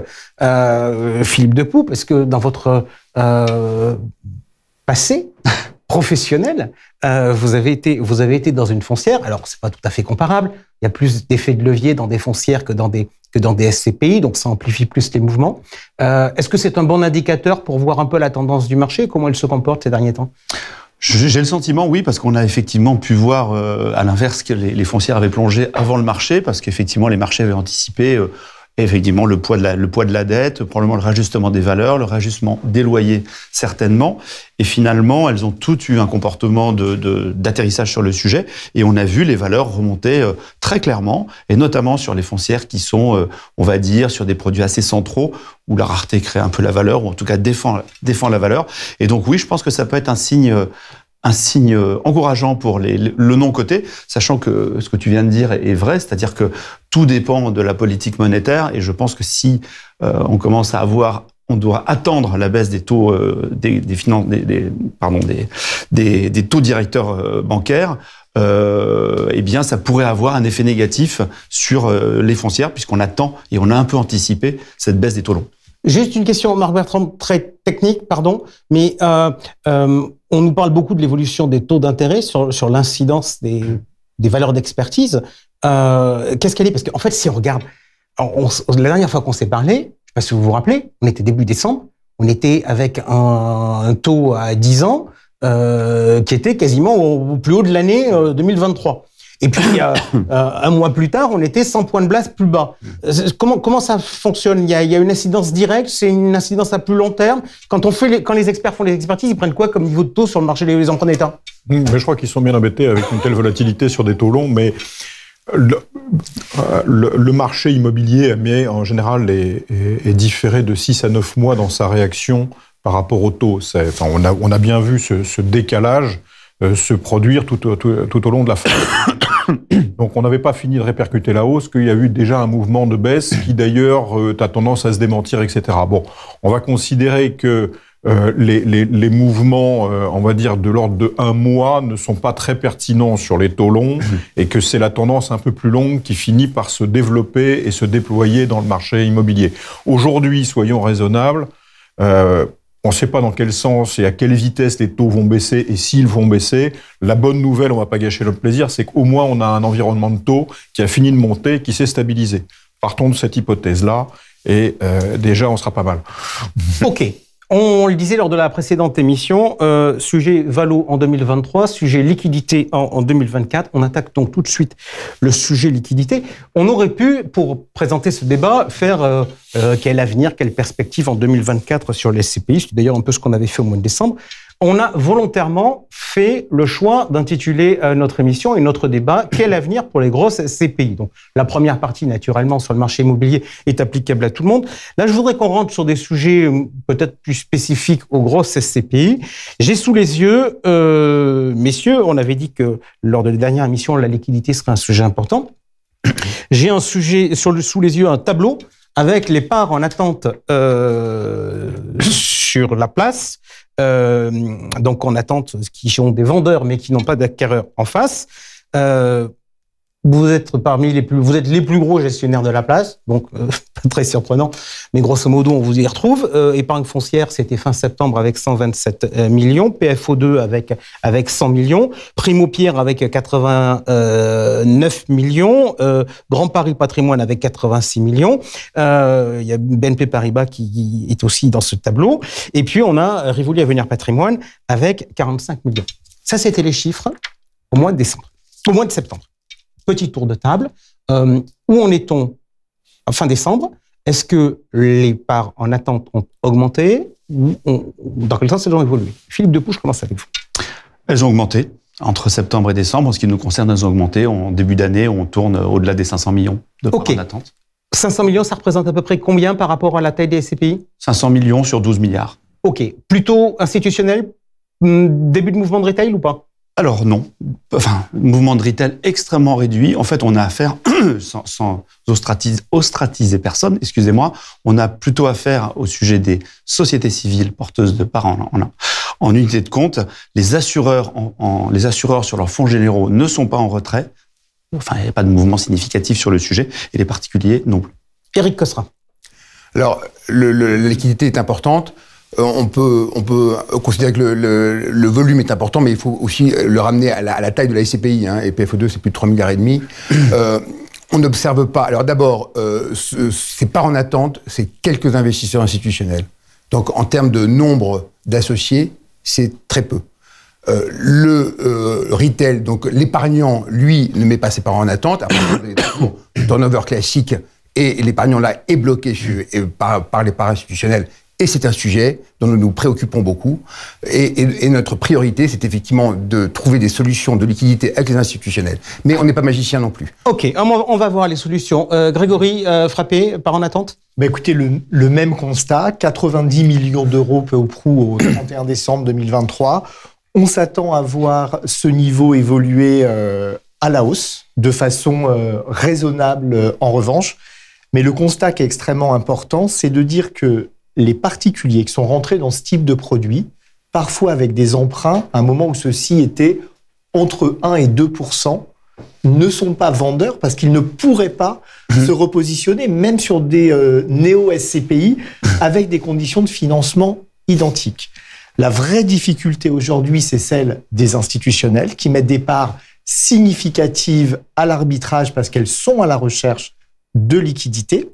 Philippe Depoux, parce que dans votre passé professionnel, vous avez été dans une foncière. Alors c'est pas tout à fait comparable. Il y a plus d'effet de levier dans des foncières que dans des SCPI, donc ça amplifie plus les mouvements. Est-ce que c'est un bon indicateur pour voir un peu la tendance du marché, comment elle se comporte ces derniers temps? J'ai le sentiment, oui, parce qu'on a effectivement pu voir, à l'inverse, que les foncières avaient plongé avant le marché, parce qu'effectivement, les marchés avaient anticipé effectivement le poids de la dette, probablement le réajustement des valeurs, le réajustement des loyers, certainement. Et finalement, elles ont toutes eu un comportement d'atterrissage sur le sujet, et on a vu les valeurs remonter très clairement, et notamment sur les foncières qui sont, on va dire, sur des produits assez centraux, où la rareté crée un peu la valeur, ou en tout cas défend la valeur. Et donc oui, je pense que ça peut être un signe encourageant pour le non-coté, sachant que ce que tu viens de dire est vrai, c'est-à-dire que tout dépend de la politique monétaire, et je pense que si on commence à on doit attendre la baisse des taux des taux directeurs bancaires, eh bien ça pourrait avoir un effet négatif sur les foncières, puisqu'on attend et on a un peu anticipé cette baisse des taux longs. Juste une question, Marc Bertrand, très technique, pardon, mais on nous parle beaucoup de l'évolution des taux d'intérêt sur l'incidence des valeurs d'expertise. Qu'est-ce qu'elle est? Parce qu'en fait, si on regarde, la dernière fois qu'on s'est parlé, je ne sais pas si vous vous rappelez, on était début décembre, on était avec un taux à 10 ans qui était quasiment au plus haut de l'année 2023. Et puis, un mois plus tard, on était 100 points de base plus bas. Comment ça fonctionne? Il y a une incidence directe, c'est une incidence à plus long terme. Quand les experts font les expertises, ils prennent quoi comme niveau de taux sur le marché des emprunts d'État? Mais je crois qu'ils sont bien embêtés avec une telle volatilité sur des taux longs, mais le marché immobilier, mais en général, est différé de 6 à 9 mois dans sa réaction par rapport aux taux. On a bien vu ce décalage se produire tout au long de la fin. Donc on n'avait pas fini de répercuter la hausse, qu'il y a eu déjà un mouvement de baisse qui d'ailleurs a tendance à se démentir, etc. Bon, on va considérer que les mouvements, on va dire, de l'ordre de 1 mois ne sont pas très pertinents sur les taux longs, et que c'est la tendance un peu plus longue qui finit par se développer et se déployer dans le marché immobilier. Aujourd'hui, soyons raisonnables, on ne sait pas dans quel sens et à quelle vitesse les taux vont baisser et s'ils vont baisser. La bonne nouvelle, on ne va pas gâcher notre plaisir, c'est qu'au moins on a un environnement de taux qui a fini de monter, qui s'est stabilisé. Partons de cette hypothèse-là et déjà on sera pas mal. Ok. On le disait lors de la précédente émission, sujet valo en 2023, sujet liquidité en 2024. On attaque donc tout de suite le sujet liquidité. On aurait pu, pour présenter ce débat, faire quel avenir, quelle perspective en 2024 sur les SCPI. C'est d'ailleurs un peu ce qu'on avait fait au mois de décembre. On a volontairement fait le choix d'intituler notre émission et notre débat « Quel avenir pour les grosses SCPI ?» Donc, la première partie, naturellement, sur le marché immobilier est applicable à tout le monde. Là, je voudrais qu'on rentre sur des sujets peut-être plus spécifiques aux grosses SCPI. J'ai sous les yeux, messieurs, on avait dit que lors de la dernière émission, la liquidité serait un sujet important. J'ai un sujet sous les yeux, un tableau avec les parts en attente sur la place, donc en attente, qui ont des vendeurs mais qui n'ont pas d'acquéreurs en face. Vous êtes les plus gros gestionnaires de la place, donc pas très surprenant, mais grosso modo, on vous y retrouve. Épargne foncière, c'était fin septembre avec 127 millions, PFO2 avec 100 millions, Primo Pierre avec 89 millions, Grand Paris Patrimoine avec 86 millions. Il y a BNP Paribas qui est aussi dans ce tableau. Et puis, on a Rivoli Avenir Patrimoine avec 45 millions. Ça, c'était les chiffres au mois de septembre. Petit tour de table. Où en est-on fin décembre? Est-ce que les parts en attente ont augmenté ou dans quel sens elles ont évolué? Philippe Depuy, je commence avec vous. Elles ont augmenté. Entre septembre et décembre, en ce qui nous concerne, elles ont augmenté. En début d'année, on tourne au-delà des 500 millions de parts en attente. 500 millions, ça représente à peu près combien par rapport à la taille des SCPI? 500 millions sur 12 milliards. OK. Plutôt institutionnel, début de mouvement de retail ou pas? Alors non, mouvement de retail extrêmement réduit. En fait, on a affaire, sans ostratiser personne, excusez-moi, on a plutôt affaire au sujet des sociétés civiles porteuses de parts en unité de compte. Les assureurs sur leurs fonds généraux ne sont pas en retrait. Enfin, il n'y a pas de mouvement significatif sur le sujet. Et les particuliers non plus. Éric Cosra. Alors, la liquidité est importante. On peut considérer que le volume est important, mais il faut aussi le ramener à la taille de la SCPI. Et PFO2, c'est plus de 3,5 milliards. On n'observe pas. Alors d'abord, c'est pas en attente, c'est quelques investisseurs institutionnels. Donc en termes de nombre d'associés, c'est très peu. Le retail, donc l'épargnant, lui, ne met pas ses parts en attente. Après, le turnover classique, et l'épargnant là est bloqué par les parts institutionnelles. Et c'est un sujet dont nous nous préoccupons beaucoup. Et notre priorité, c'est effectivement de trouver des solutions de liquidité avec les institutionnels. Mais on n'est pas magicien non plus. OK, on va voir les solutions. Grégory Frappé, part en attente? Écoutez, le même constat, 90 millions d'euros peu ou prou au 31 décembre 2023. On s'attend à voir ce niveau évoluer à la hausse, de façon raisonnable en revanche. Mais le constat qui est extrêmement important, c'est de dire que les particuliers qui sont rentrés dans ce type de produit, parfois avec des emprunts, à un moment où ceux-ci étaient entre 1 et 2%, ne sont pas vendeurs parce qu'ils ne pourraient pas se repositionner, même sur des néo-SCPI, avec des conditions de financement identiques. La vraie difficulté aujourd'hui, c'est celle des institutionnels qui mettent des parts significatives à l'arbitrage parce qu'elles sont à la recherche de liquidité.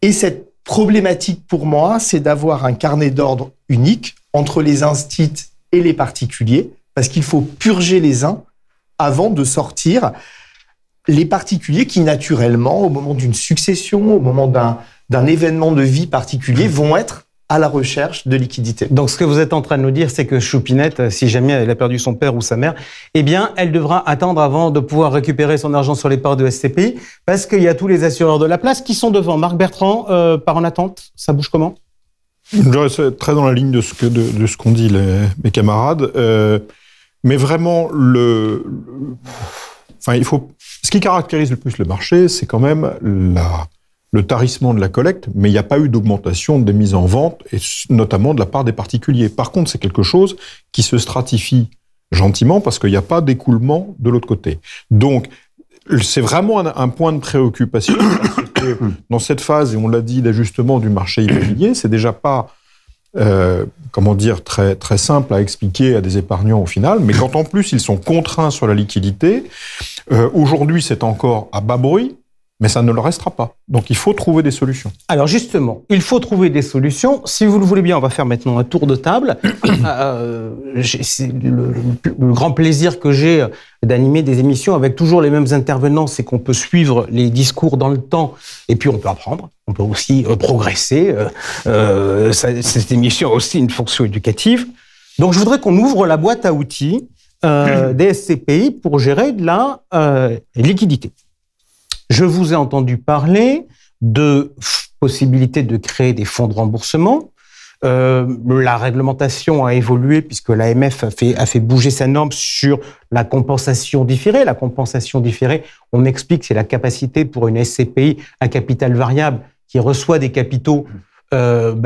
Et cette problématique pour moi, c'est d'avoir un carnet d'ordre unique entre les instituts et les particuliers, parce qu'il faut purger les uns avant de sortir les particuliers qui, naturellement, au moment d'une succession, au moment d'un événement de vie particulier, vont être à la recherche de liquidité. Donc, ce que vous êtes en train de nous dire, c'est que Choupinette, si jamais elle a perdu son père ou sa mère, eh bien, elle devra attendre avant de pouvoir récupérer son argent sur les parts de SCPI, parce qu'il y a tous les assureurs de la place qui sont devant. Marc Bertrand, part en attente, ça bouge comment? Je reste très dans la ligne de ce qu'ont dit mes camarades. Mais vraiment, ce qui caractérise le plus le marché, c'est quand même le tarissement de la collecte, mais il n'y a pas eu d'augmentation des mises en vente, et notamment de la part des particuliers. Par contre, c'est quelque chose qui se stratifie gentiment parce qu'il n'y a pas d'écoulement de l'autre côté. Donc, c'est vraiment un point de préoccupation parce que dans cette phase, et on l'a dit, d'ajustement du marché immobilier, c'est déjà pas très, très simple à expliquer à des épargnants au final, mais quand en plus ils sont contraints sur la liquidité, aujourd'hui c'est encore à bas bruit, mais ça ne le restera pas. Donc, il faut trouver des solutions. Alors, justement, il faut trouver des solutions. Si vous le voulez bien, on va faire maintenant un tour de table. C'est le grand plaisir que j'ai d'animer des émissions avec toujours les mêmes intervenants, c'est qu'on peut suivre les discours dans le temps et puis on peut apprendre. On peut aussi progresser. Cette émission a aussi une fonction éducative. Donc, je voudrais qu'on ouvre la boîte à outils des SCPI pour gérer de la liquidité. Je vous ai entendu parler de possibilité de créer des fonds de remboursement. La réglementation a évolué puisque l'AMF a fait bouger sa norme sur la compensation différée. La compensation différée, on m'explique, c'est la capacité pour une SCPI à capital variable qui reçoit des capitaux,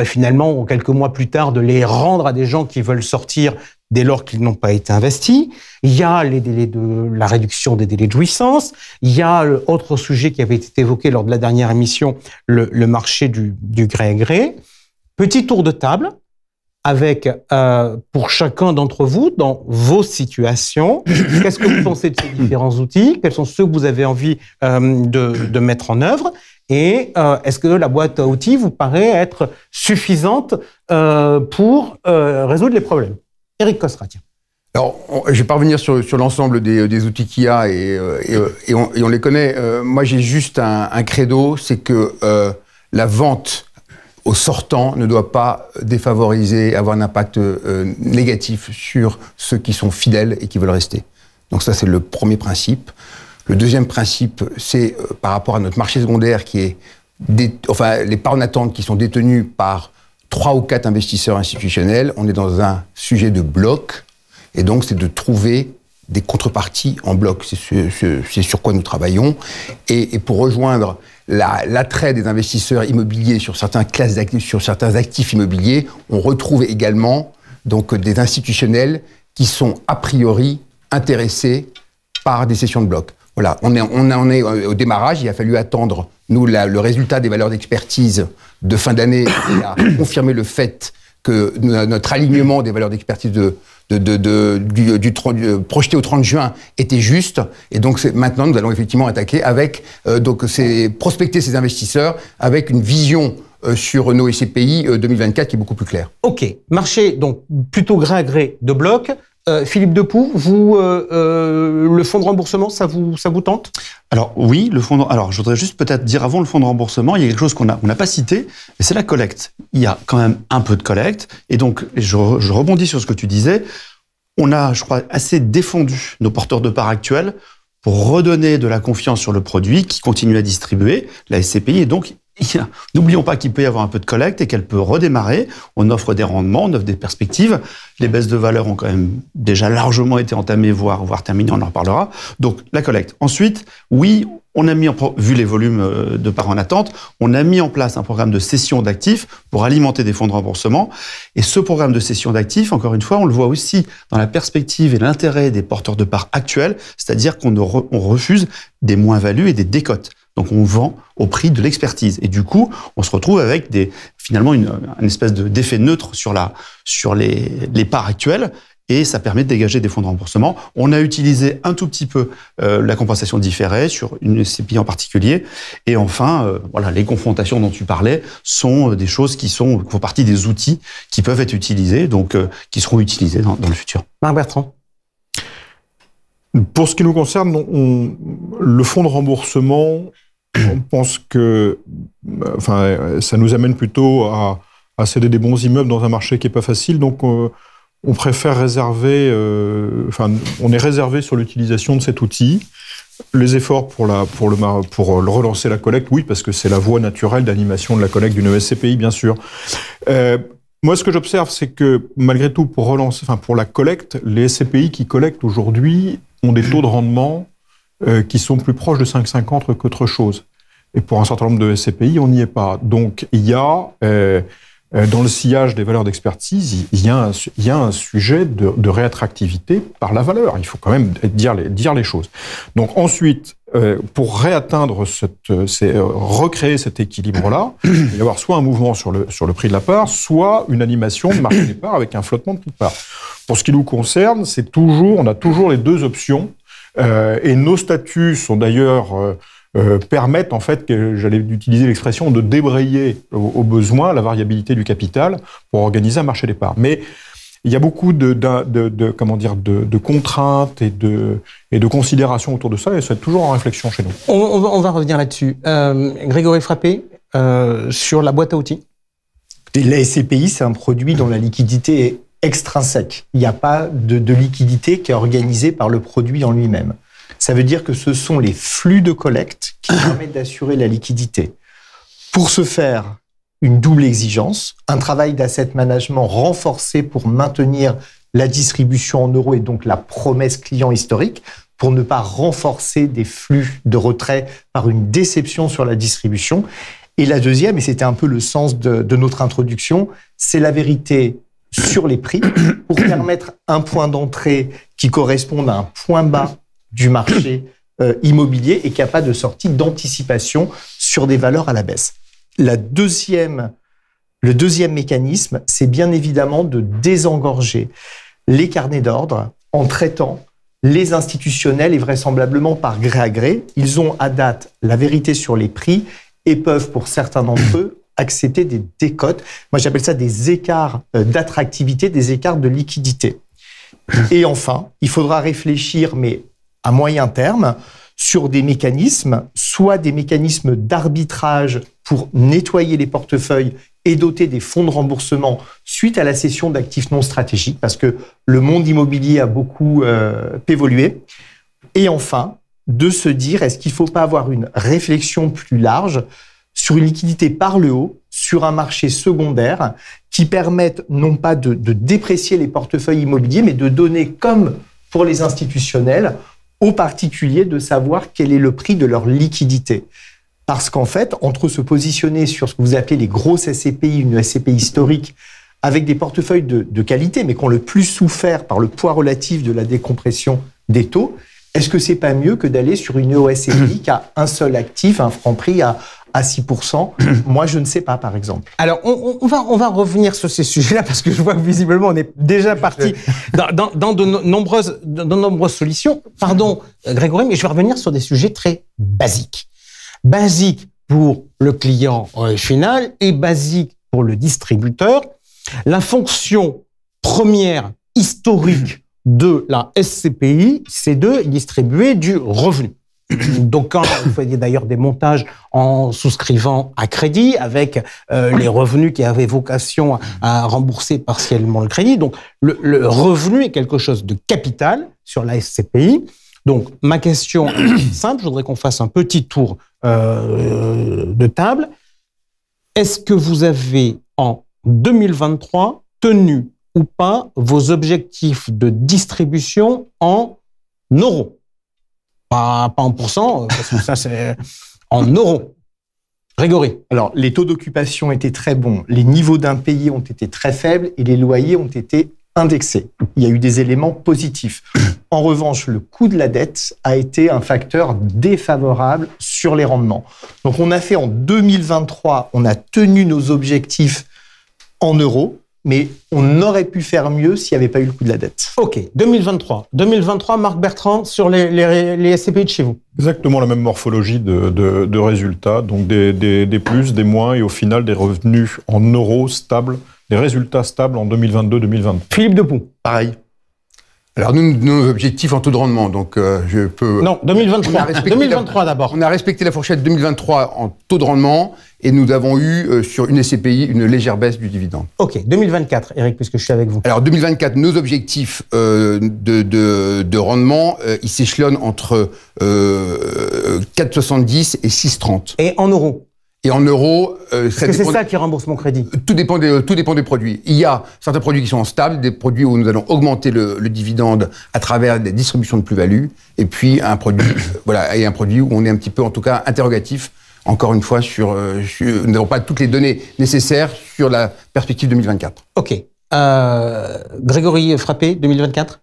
finalement, quelques mois plus tard, de les rendre à des gens qui veulent sortir dès lors qu'ils n'ont pas été investis. Il y a la réduction des délais de jouissance. Il y a autre sujet qui avait été évoqué lors de la dernière émission, le marché du gré à gré. Petit tour de table avec, pour chacun d'entre vous, dans vos situations, qu'est-ce que vous pensez de ces différents outils? Quels sont ceux que vous avez envie de mettre en œuvre? Et est-ce que la boîte à outils vous paraît être suffisante pour résoudre les problèmes? Éric Cosra, tiens. Alors, je ne vais pas revenir sur l'ensemble des outils qu'il y a et on les connaît. Moi, j'ai juste un credo, c'est que la vente au sortant ne doit pas défavoriser, avoir un impact négatif sur ceux qui sont fidèles et qui veulent rester. Donc ça, c'est le premier principe. Le deuxième principe, c'est par rapport à notre marché secondaire qui est, les parts en attente qui sont détenues par 3 ou 4 investisseurs institutionnels. On est dans un sujet de bloc, et donc c'est de trouver des contreparties en bloc. C'est sur quoi nous travaillons. Et pour rejoindre l'attrait des investisseurs immobiliers sur certains classes d'actifs, sur certains actifs immobiliers, on retrouve également donc des institutionnels qui sont a priori intéressés par des cessions de blocs. Voilà, on en est au démarrage. Il a fallu attendre, nous, le résultat des valeurs d'expertise de fin d'année qui a confirmé le fait que notre alignement des valeurs d'expertise projeté au 30 juin était juste. Et donc, maintenant, nous allons effectivement attaquer avec, prospecter ces investisseurs avec une vision sur nos SCPI 2024 qui est beaucoup plus claire. OK. Marché, donc, plutôt gré à gré de bloc. Philippe Depoux, vous, le fonds de remboursement, ça vous tente? Alors oui, alors je voudrais juste peut-être dire avant le fonds de remboursement, il y a quelque chose qu'on n'a pas cité, et c'est la collecte. Il y a quand même un peu de collecte, et donc je rebondis sur ce que tu disais. On a, je crois, assez défendu nos porteurs de parts actuels pour redonner de la confiance sur le produit qui continue à distribuer, la SCPI, et donc n'oublions pas qu'il peut y avoir un peu de collecte et qu'elle peut redémarrer. On offre des rendements, on offre des perspectives. Les baisses de valeur ont quand même déjà largement été entamées, voire terminées, on en reparlera. Donc, la collecte. Ensuite, oui, on a vu les volumes de parts en attente, on a mis en place un programme de cession d'actifs pour alimenter des fonds de remboursement. Et ce programme de cession d'actifs, encore une fois, on le voit aussi dans la perspective et l'intérêt des porteurs de parts actuels, c'est-à-dire qu'on refuse des moins-values et des décotes. Donc, on vend au prix de l'expertise. Et du coup, on se retrouve avec finalement une espèce d'effet neutre sur les parts actuelles. Et ça permet de dégager des fonds de remboursement. On a utilisé un tout petit peu la compensation différée sur une SCPI en particulier. Et enfin, les confrontations dont tu parlais sont des choses qui font partie des outils qui peuvent être utilisés, donc qui seront utilisés dans le futur. Marc Bertrand. Pour ce qui nous concerne, le fonds de remboursement, on pense que ça nous amène plutôt à céder des bons immeubles dans un marché qui n'est pas facile. Donc, on préfère réserver, on est réservé sur l'utilisation de cet outil. Les efforts pour relancer la collecte, oui, parce que c'est la voie naturelle d'animation de la collecte d'une SCPI, bien sûr. Moi, ce que j'observe, c'est que malgré tout, pour la collecte, les SCPI qui collectent aujourd'hui ont des taux de rendement qui sont plus proches de 5,50 qu'autre chose. Et pour un certain nombre de SCPI, on n'y est pas. Donc, il y a, dans le sillage des valeurs d'expertise, il y a un sujet de réattractivité par la valeur. Il faut quand même dire les choses. Donc, ensuite, pour réatteindre recréer cet équilibre-là, il va y avoir soit un mouvement sur le prix de la part, soit une animation de marché des parts avec un flottement de prix de part. Pour ce qui nous concerne, on a toujours les deux options. Et nos statuts sont d'ailleurs permettent en fait, j'allais utiliser l'expression, de débrayer au besoin la variabilité du capital pour organiser un marché des parts. Mais il y a beaucoup de contraintes et de considérations autour de ça, et ça est toujours en réflexion chez nous. On va revenir là-dessus. Grégory Frappé, sur la boîte à outils. La SCPI, c'est un produit dont la liquidité est extrinsèque. Il n'y a pas de liquidité qui est organisée par le produit en lui-même. Ça veut dire que ce sont les flux de collecte qui permettent d'assurer la liquidité. Pour ce faire, une double exigence, un travail d'asset management renforcé pour maintenir la distribution en euros et donc la promesse client historique, pour ne pas renforcer des flux de retrait par une déception sur la distribution, Et la deuxième, et c'était un peu le sens de notre introduction, c'est la vérité sur les prix pour permettre un point d'entrée qui corresponde à un point bas du marché immobilier et qu'il n'y a pas de sortie d'anticipation sur des valeurs à la baisse. Le deuxième mécanisme, c'est bien évidemment de désengorger les carnets d'ordre en traitant les institutionnels et vraisemblablement par gré à gré. Ils ont à date la vérité sur les prix et peuvent, pour certains d'entre eux, accepter des décotes. Moi, j'appelle ça des écarts d'attractivité, des écarts de liquidité. Et enfin, il faudra réfléchir, mais à moyen terme, sur des mécanismes, soit des mécanismes d'arbitrage pour nettoyer les portefeuilles et doter des fonds de remboursement suite à la cession d'actifs non stratégiques, parce que le monde immobilier a beaucoup évolué. Et enfin, de se dire, est-ce qu'il ne faut pas avoir une réflexion plus large sur une liquidité par le haut, sur un marché secondaire qui permette non pas de déprécier les portefeuilles immobiliers, mais de donner, comme pour les institutionnels, aux particuliers de savoir quel est le prix de leur liquidité. Parce qu'en fait, entre se positionner sur ce que vous appelez les grosses SCPI, une SCPI historique, avec des portefeuilles de qualité, mais qui ont le plus souffert par le poids relatif de la décompression des taux, est-ce que c'est pas mieux que d'aller sur une EOSCPI qui a un seul actif, un franc prix à 6%? Moi, je ne sais pas, par exemple. Alors, on va revenir sur ces sujets-là parce que je vois que visiblement, on est déjà parti dans de nombreuses solutions. Pardon, Grégory, mais je vais revenir sur des sujets très basiques. Basiques pour le client final et basiques pour le distributeur. La fonction première historique de la SCPI, c'est de distribuer du revenu. Donc, quand vous faisiez d'ailleurs des montages en souscrivant à crédit avec les revenus qui avaient vocation à rembourser partiellement le crédit. Donc, le revenu est quelque chose de capital sur la SCPI. Donc, ma question est simple, je voudrais qu'on fasse un petit tour de table. Est-ce que vous avez, en 2023, tenu ou pas vos objectifs de distribution en euros? Pas en pourcent, parce que ça, c'est en euros. Grégory. Alors, les taux d'occupation étaient très bons, les niveaux d'impayés ont été très faibles et les loyers ont été indexés. Il y a eu des éléments positifs. En revanche, le coût de la dette a été un facteur défavorable sur les rendements. Donc, on a fait en 2023, on a tenu nos objectifs en euros, mais on aurait pu faire mieux s'il n'y avait pas eu le coût de la dette. OK, 2023. 2023, Marc Bertrand, sur les SCPI de chez vous. Exactement la même morphologie de résultats, donc des plus, des moins, et au final des revenus en euros stables, des résultats stables en 2022-2023. Philippe Depoux. Pareil. Alors, nos objectifs en taux de rendement, donc je peux... Non, 2023. 2023 d'abord. On a respecté la fourchette 2023 en taux de rendement et nous avons eu, sur une SCPI, une légère baisse du dividende. OK, 2024, Eric, puisque je suis avec vous. Alors, 2024, nos objectifs de rendement, ils s'échelonnent entre 4,70 et 6,30. Et en euros? Et en euros, parce que c'est ça qui rembourse mon crédit. Tout dépend des produits. Il y a certains produits qui sont stables, des produits où nous allons augmenter le dividende à travers des distributions de plus-value, et puis un produit, et un produit où on est un petit peu, en tout cas, interrogatif. Encore une fois, nous n'avons pas toutes les données nécessaires sur la perspective 2024. OK. Grégory Frappé, 2024.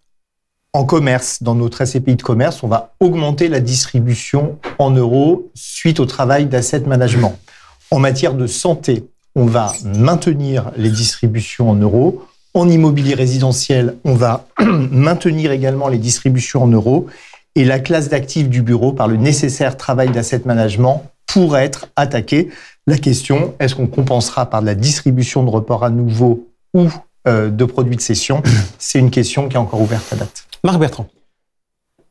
En commerce, dans notre SCPI de commerce, on va augmenter la distribution en euros suite au travail d'asset management. En matière de santé, on va maintenir les distributions en euros. En immobilier résidentiel, on va maintenir également les distributions en euros. Et la classe d'actifs du bureau, par le nécessaire travail d'asset management, pourrait être attaquée. La question, est-ce qu'on compensera par de la distribution de report à nouveau ou de produits de cession? C'est une question qui est encore ouverte à date. Marc Bertrand.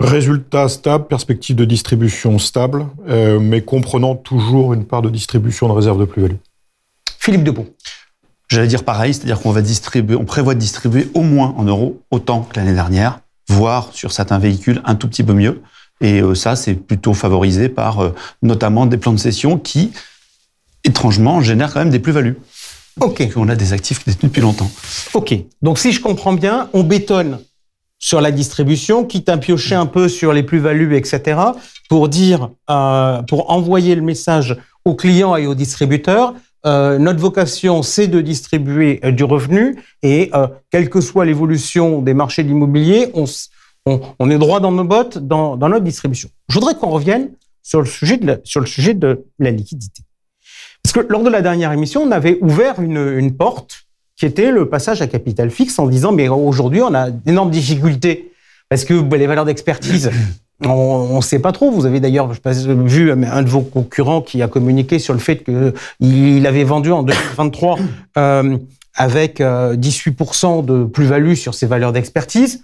Résultats stables, perspective de distribution stable, mais comprenant toujours une part de distribution de réserve de plus-value. Philippe Depoux. J'allais dire pareil, c'est-à-dire on prévoit de distribuer au moins en euros autant que l'année dernière, voire sur certains véhicules un tout petit peu mieux. Et ça, c'est plutôt favorisé par notamment des plans de cession qui, étrangement, génèrent quand même des plus-values. OK. On a des actifs détenus depuis longtemps. OK. Donc, si je comprends bien, on bétonne sur la distribution, quitte à piocher un peu sur les plus-values, etc., pour envoyer le message aux clients et aux distributeurs. Notre vocation, c'est de distribuer du revenu et quelle que soit l'évolution des marchés de l'immobilier, on est droit dans nos bottes dans notre distribution. Je voudrais qu'on revienne sur le sujet de la liquidité. Parce que lors de la dernière émission, on avait ouvert une porte qui était le passage à capital fixe en disant mais aujourd'hui, on a d'énormes difficultés parce que les valeurs d'expertise, on ne sait pas trop. Vous avez d'ailleurs vu un de vos concurrents qui a communiqué sur le fait qu'il avait vendu en 2023 avec 18% de plus-value sur ses valeurs d'expertise.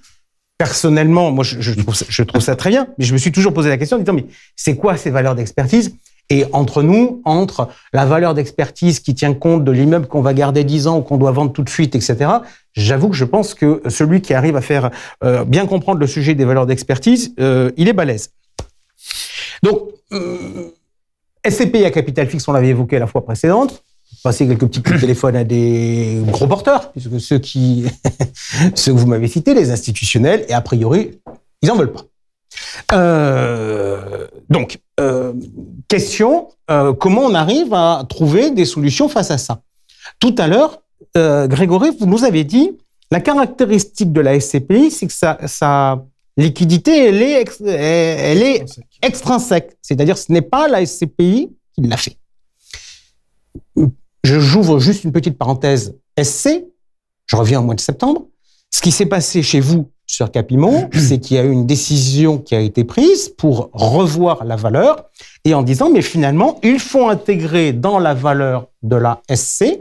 Personnellement, moi, je trouve ça très bien, mais je me suis toujours posé la question en disant, mais c'est quoi ces valeurs d'expertise? Et entre la valeur d'expertise qui tient compte de l'immeuble qu'on va garder 10 ans ou qu'on doit vendre tout de suite, etc., j'avoue que je pense que celui qui arrive à faire bien comprendre le sujet des valeurs d'expertise, il est balèze. Donc, SCPI à capital fixe, on l'avait évoqué la fois précédente, passer quelques petits coups de téléphone à des gros porteurs, puisque ceux que vous m'avez cités, les institutionnels, et a priori, ils n'en veulent pas. Donc, question, comment on arrive à trouver des solutions face à ça? Tout à l'heure, Grégory, vous nous avez dit, la caractéristique de la SCPI, c'est que sa liquidité, elle est extrinsèque. C'est-à-dire, ce n'est pas la SCPI qui l'a fait. J'ouvre juste une petite parenthèse SC, je reviens au mois de septembre. Ce qui s'est passé chez vous sur Capimont, c'est qu'il y a eu une décision qui a été prise pour revoir la valeur et en disant, mais finalement, il faut intégrer dans la valeur de la SC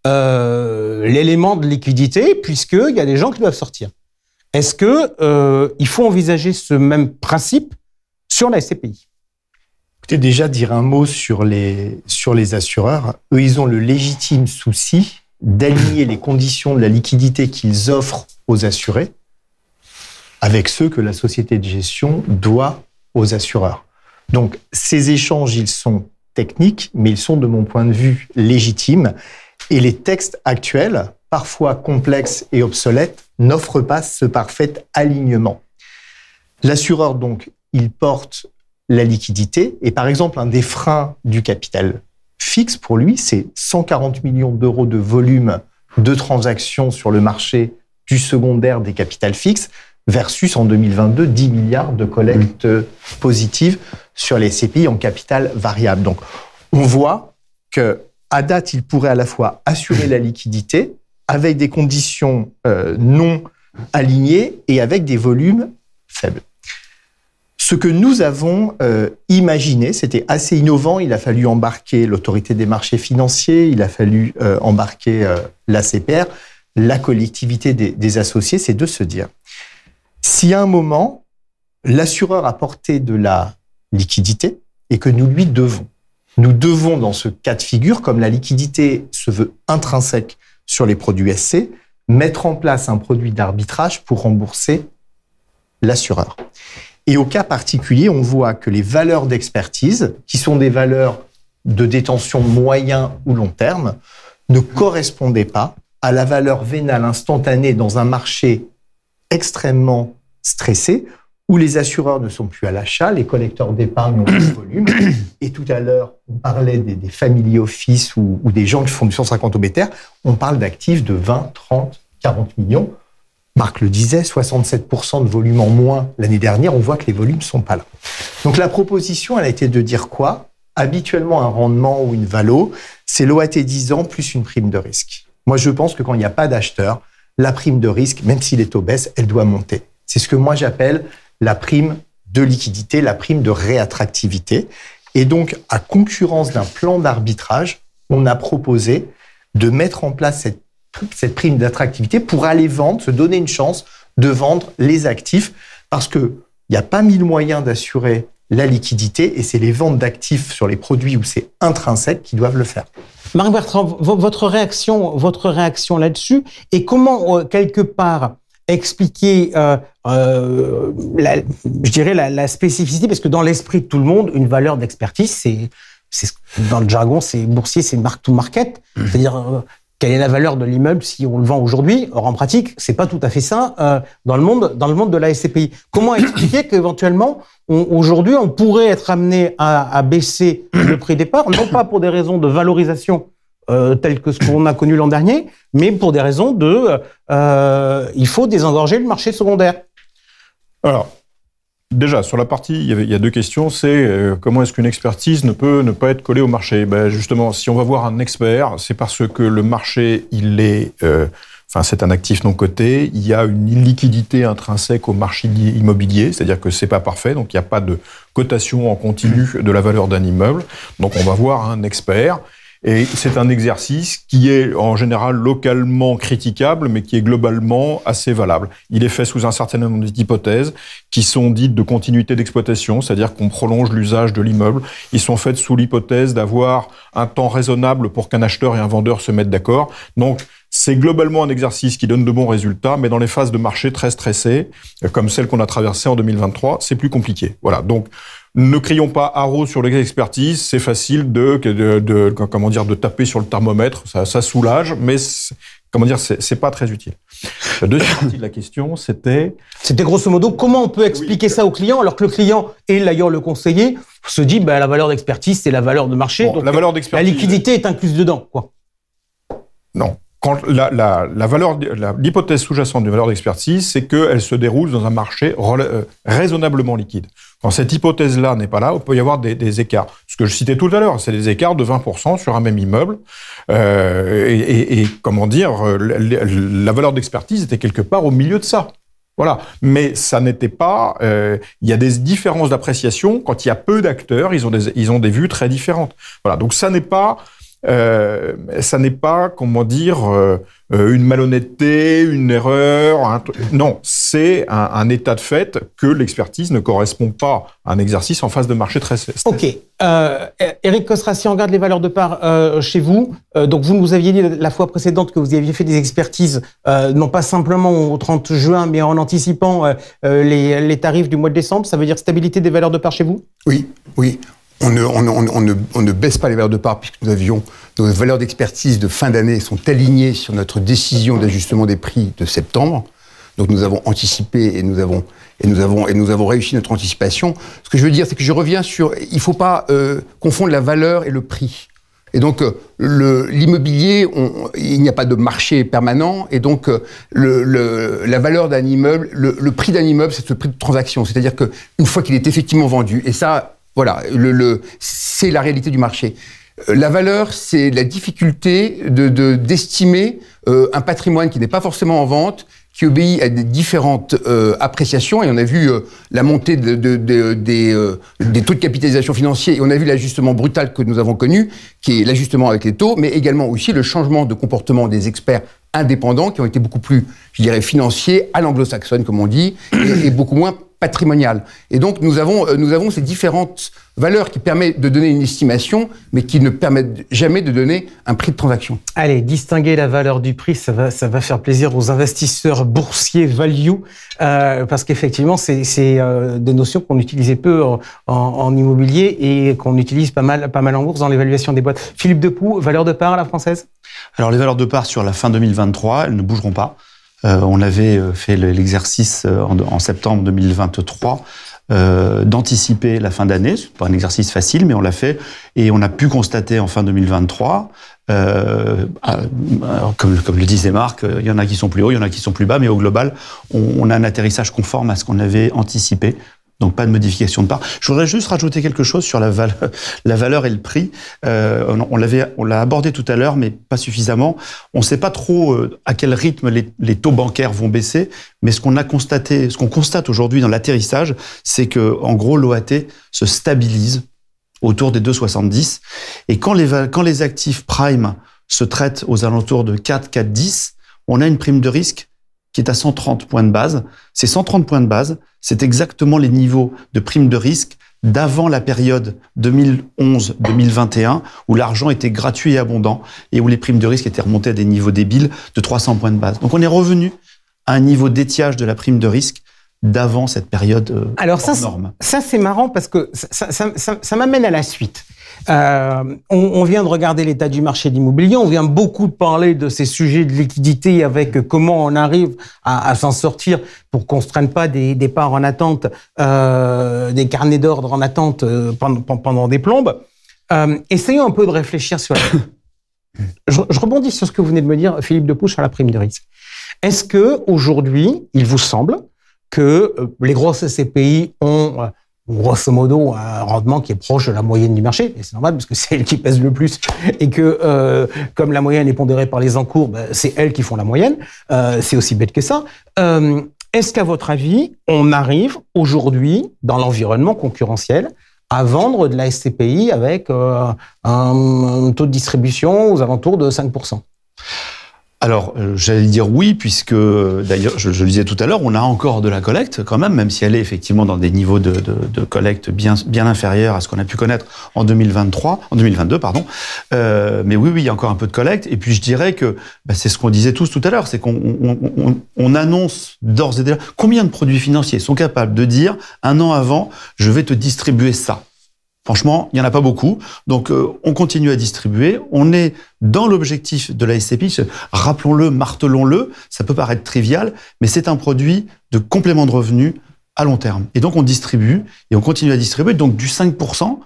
l'élément de liquidité puisqu'il y a des gens qui doivent sortir. Est-ce qu'il faut envisager ce même principe sur la SCPI? Écoutez, déjà dire un mot sur les assureurs. Eux, ils ont le légitime souci d'aligner les conditions de la liquidité qu'ils offrent aux assurés avec ceux que la société de gestion doit aux assureurs. Donc, ces échanges, ils sont techniques, mais ils sont, de mon point de vue, légitimes. Et les textes actuels, parfois complexes et obsolètes, n'offrent pas ce parfait alignement. L'assureur, donc, il porte la liquidité. Et par exemple, un des freins du capital fixe, pour lui, c'est 140 millions d'euros de volume de transactions sur le marché du secondaire des capitals fixes versus en 2022, 10 milliards de collectes positives sur les SCPI en capital variable. Donc, on voit que à date, il pourrait à la fois assurer la liquidité avec des conditions non alignées et avec des volumes faibles. Ce que nous avons imaginé, c'était assez innovant. Il a fallu embarquer l'autorité des marchés financiers, il a fallu embarquer l'ACPR, la collectivité des associés, c'est de se dire, si à un moment, l'assureur a porté de la liquidité et que nous lui devons, dans ce cas de figure, comme la liquidité se veut intrinsèque sur les produits SC, mettre en place un produit d'arbitrage pour rembourser l'assureur. Et au cas particulier, on voit que les valeurs d'expertise, qui sont des valeurs de détention moyen ou long terme, ne correspondaient pas à la valeur vénale instantanée dans un marché extrêmement stressé, où les assureurs ne sont plus à l'achat, les collecteurs d'épargne ont du volume. Et tout à l'heure, on parlait des family office ou des gens qui font du 150 obétaires. On parle d'actifs de 20, 30, 40 millions. Marc le disait, 67% de volume en moins l'année dernière. On voit que les volumes ne sont pas là. Donc la proposition, elle a été de dire quoi? Habituellement, un rendement ou une valo, c'est l'OAT 10 ans plus une prime de risque. Moi, je pense que quand il n'y a pas d'acheteur, la prime de risque, même si les taux baissent, elle doit monter. C'est ce que moi j'appelle la prime de liquidité, la prime de réattractivité. Et donc, à concurrence d'un plan d'arbitrage, on a proposé de mettre en place cette prime d'attractivité pour aller vendre, se donner une chance de vendre les actifs, parce qu'il n'y a pas mille moyens d'assurer la liquidité, et c'est les ventes d'actifs sur les produits où c'est intrinsèque qui doivent le faire. Marc Bertrand, votre réaction là-dessus, et comment, quelque part, expliquer, je dirais, la spécificité, parce que dans l'esprit de tout le monde, une valeur d'expertise, c'est dans le jargon, c'est boursier, c'est mark to market. C'est-à-dire, quelle est la valeur de l'immeuble si on le vend aujourd'hui. Or, en pratique, c'est pas tout à fait ça dans le monde de la SCPI. Comment expliquer qu'éventuellement, aujourd'hui, on pourrait être amené à baisser le prix des parts, non pas pour des raisons de valorisation telles que ce qu'on a connu l'an dernier, mais pour des raisons il faut désengorger le marché secondaire. Alors, déjà, sur la partie, il y a deux questions. C'est comment est-ce qu'une expertise ne peut ne pas être collée au marché? Justement, si on va voir un expert, c'est parce que le marché, c'est un actif non coté. Il y a une illiquidité intrinsèque au marché immobilier, c'est-à-dire que c'est pas parfait, donc il n'y a pas de cotation en continu de la valeur d'un immeuble. Donc on va voir un expert. Et c'est un exercice qui est en général localement critiquable, mais qui est globalement assez valable. Il est fait sous un certain nombre d'hypothèses qui sont dites de continuité d'exploitation, c'est-à-dire qu'on prolonge l'usage de l'immeuble. Ils sont faits sous l'hypothèse d'avoir un temps raisonnable pour qu'un acheteur et un vendeur se mettent d'accord. Donc, c'est globalement un exercice qui donne de bons résultats, mais dans les phases de marché très stressées, comme celle qu'on a traversée en 2023, c'est plus compliqué. Voilà. Donc, ne crions pas haro sur l'expertise, c'est facile de taper sur le thermomètre, ça soulage, mais c'est pas très utile. La deuxième partie de la question, c'était grosso modo comment on peut expliquer ça au client alors que le client et d'ailleurs le conseiller se dit la valeur d'expertise c'est la valeur de marché, donc la valeur d'expertise, la liquidité est incluse dedans, quoi. Non. Quand l'hypothèse sous-jacente d'une valeur d'expertise, c'est qu'elle se déroule dans un marché raisonnablement liquide. Quand cette hypothèse-là n'est pas là, il peut y avoir des écarts. Ce que je citais tout à l'heure, c'est des écarts de 20% sur un même immeuble. La valeur d'expertise était quelque part au milieu de ça. Voilà. Mais ça n'était pas... il y a des différences d'appréciation. Quand il y a peu d'acteurs, ils ont des vues très différentes. Voilà. Donc ça n'est pas... une malhonnêteté, une erreur. Non, c'est un état de fait que l'expertise ne correspond pas à un exercice en phase de marché très stressé. Ok. Éric Cosra, si on regarde les valeurs de part chez vous, donc vous nous aviez dit la fois précédente que vous aviez fait des expertises, non pas simplement au 30 juin, mais en anticipant les tarifs du mois de décembre. Ça veut dire stabilité des valeurs de part chez vous? Oui. On ne baisse pas les valeurs de part puisque nos valeurs d'expertise de fin d'année sont alignées sur notre décision d'ajustement des prix de septembre. Donc nous avons anticipé et nous avons réussi notre anticipation. Ce que je veux dire, c'est que je reviens sur, il ne faut pas confondre la valeur et le prix. Et donc l'immobilier, il n'y a pas de marché permanent, et donc la valeur d'un immeuble, le prix d'un immeuble, c'est le prix de transaction. C'est-à-dire que une fois qu'il est effectivement vendu, et ça. Voilà, c'est la réalité du marché. La valeur, c'est la difficulté d'estimer un patrimoine qui n'est pas forcément en vente, qui obéit à des différentes appréciations. Et on a vu la montée des taux de capitalisation financiers, et on a vu l'ajustement brutal que nous avons connu, qui est l'ajustement avec les taux, mais également aussi le changement de comportement des experts indépendants, qui ont été beaucoup plus, je dirais, financiers, à l'anglo-saxonne, comme on dit, et beaucoup moins patrimonial. Et donc, nous avons ces différentes valeurs qui permettent de donner une estimation, mais qui ne permettent jamais de donner un prix de transaction. Allez, distinguer la valeur du prix, ça va faire plaisir aux investisseurs boursiers value, parce qu'effectivement, c'est des notions qu'on utilisait peu en immobilier et qu'on utilise pas mal en bourse dans l'évaluation des boîtes. Philippe Depoux, valeur de part à la française? Alors, les valeurs de part sur la fin 2023, elles ne bougeront pas. On avait fait l'exercice en septembre 2023 d'anticiper la fin d'année. C'est pas un exercice facile, mais on l'a fait et on a pu constater en fin 2023, comme le disait Marc, il y en a qui sont plus hauts, il y en a qui sont plus bas, mais au global, on a un atterrissage conforme à ce qu'on avait anticipé. Donc pas de modification de part. Je voudrais juste rajouter quelque chose sur la valeur et le prix. On l'a abordé tout à l'heure, mais pas suffisamment. On ne sait pas trop à quel rythme les taux bancaires vont baisser, mais ce qu'on constate aujourd'hui dans l'atterrissage, c'est que en gros l'OAT se stabilise autour des 2,70. Et quand les actifs prime se traitent aux alentours de 4,10, on a une prime de risque qui est à 130 points de base. Ces 130 points de base, c'est exactement les niveaux de prime de risque d'avant la période 2011-2021, où l'argent était gratuit et abondant, et où les primes de risque étaient remontées à des niveaux débiles de 300 points de base. Donc on est revenu à un niveau d'étiage de la prime de risque d'avant cette période Alors hors norme. Ça c'est marrant parce que ça m'amène à la suite. On vient de regarder l'état du marché de l'immobilier, on vient beaucoup de parler de ces sujets de liquidité avec comment on arrive à s'en sortir pour qu'on ne se traîne pas des départs en attente, des carnets d'ordre en attente pendant des plombes. Essayons un peu de réfléchir sur la... Je rebondis sur ce que vous venez de me dire, Philippe Depuy, sur la prime de risque. Est-ce que aujourd'hui, il vous semble que les grosses SCPI ont grosso modo un rendement qui est proche de la moyenne du marché, et c'est normal parce que c'est elles qui pèsent le plus, et que comme la moyenne est pondérée par les encours, c'est elles qui font la moyenne, c'est aussi bête que ça. Est-ce qu'à votre avis, on arrive aujourd'hui, dans l'environnement concurrentiel, à vendre de la SCPI avec un taux de distribution aux alentours de 5%? Alors, j'allais dire oui, puisque, d'ailleurs, je le disais tout à l'heure, on a encore de la collecte, quand même si elle est effectivement dans des niveaux de collecte bien inférieurs à ce qu'on a pu connaître en 2022, pardon. Mais oui, il y a encore un peu de collecte. Et puis, je dirais que, c'est ce qu'on disait tous tout à l'heure, c'est qu'on annonce d'ores et déjà combien de produits financiers sont capables de dire, un an avant, je vais te distribuer ça. Franchement, il n'y en a pas beaucoup. Donc, on continue à distribuer. On est dans l'objectif de la SCPI. Rappelons-le, martelons-le. Ça peut paraître trivial, mais c'est un produit de complément de revenus à long terme. Et donc, on distribue et on continue à distribuer. Donc, du 5%,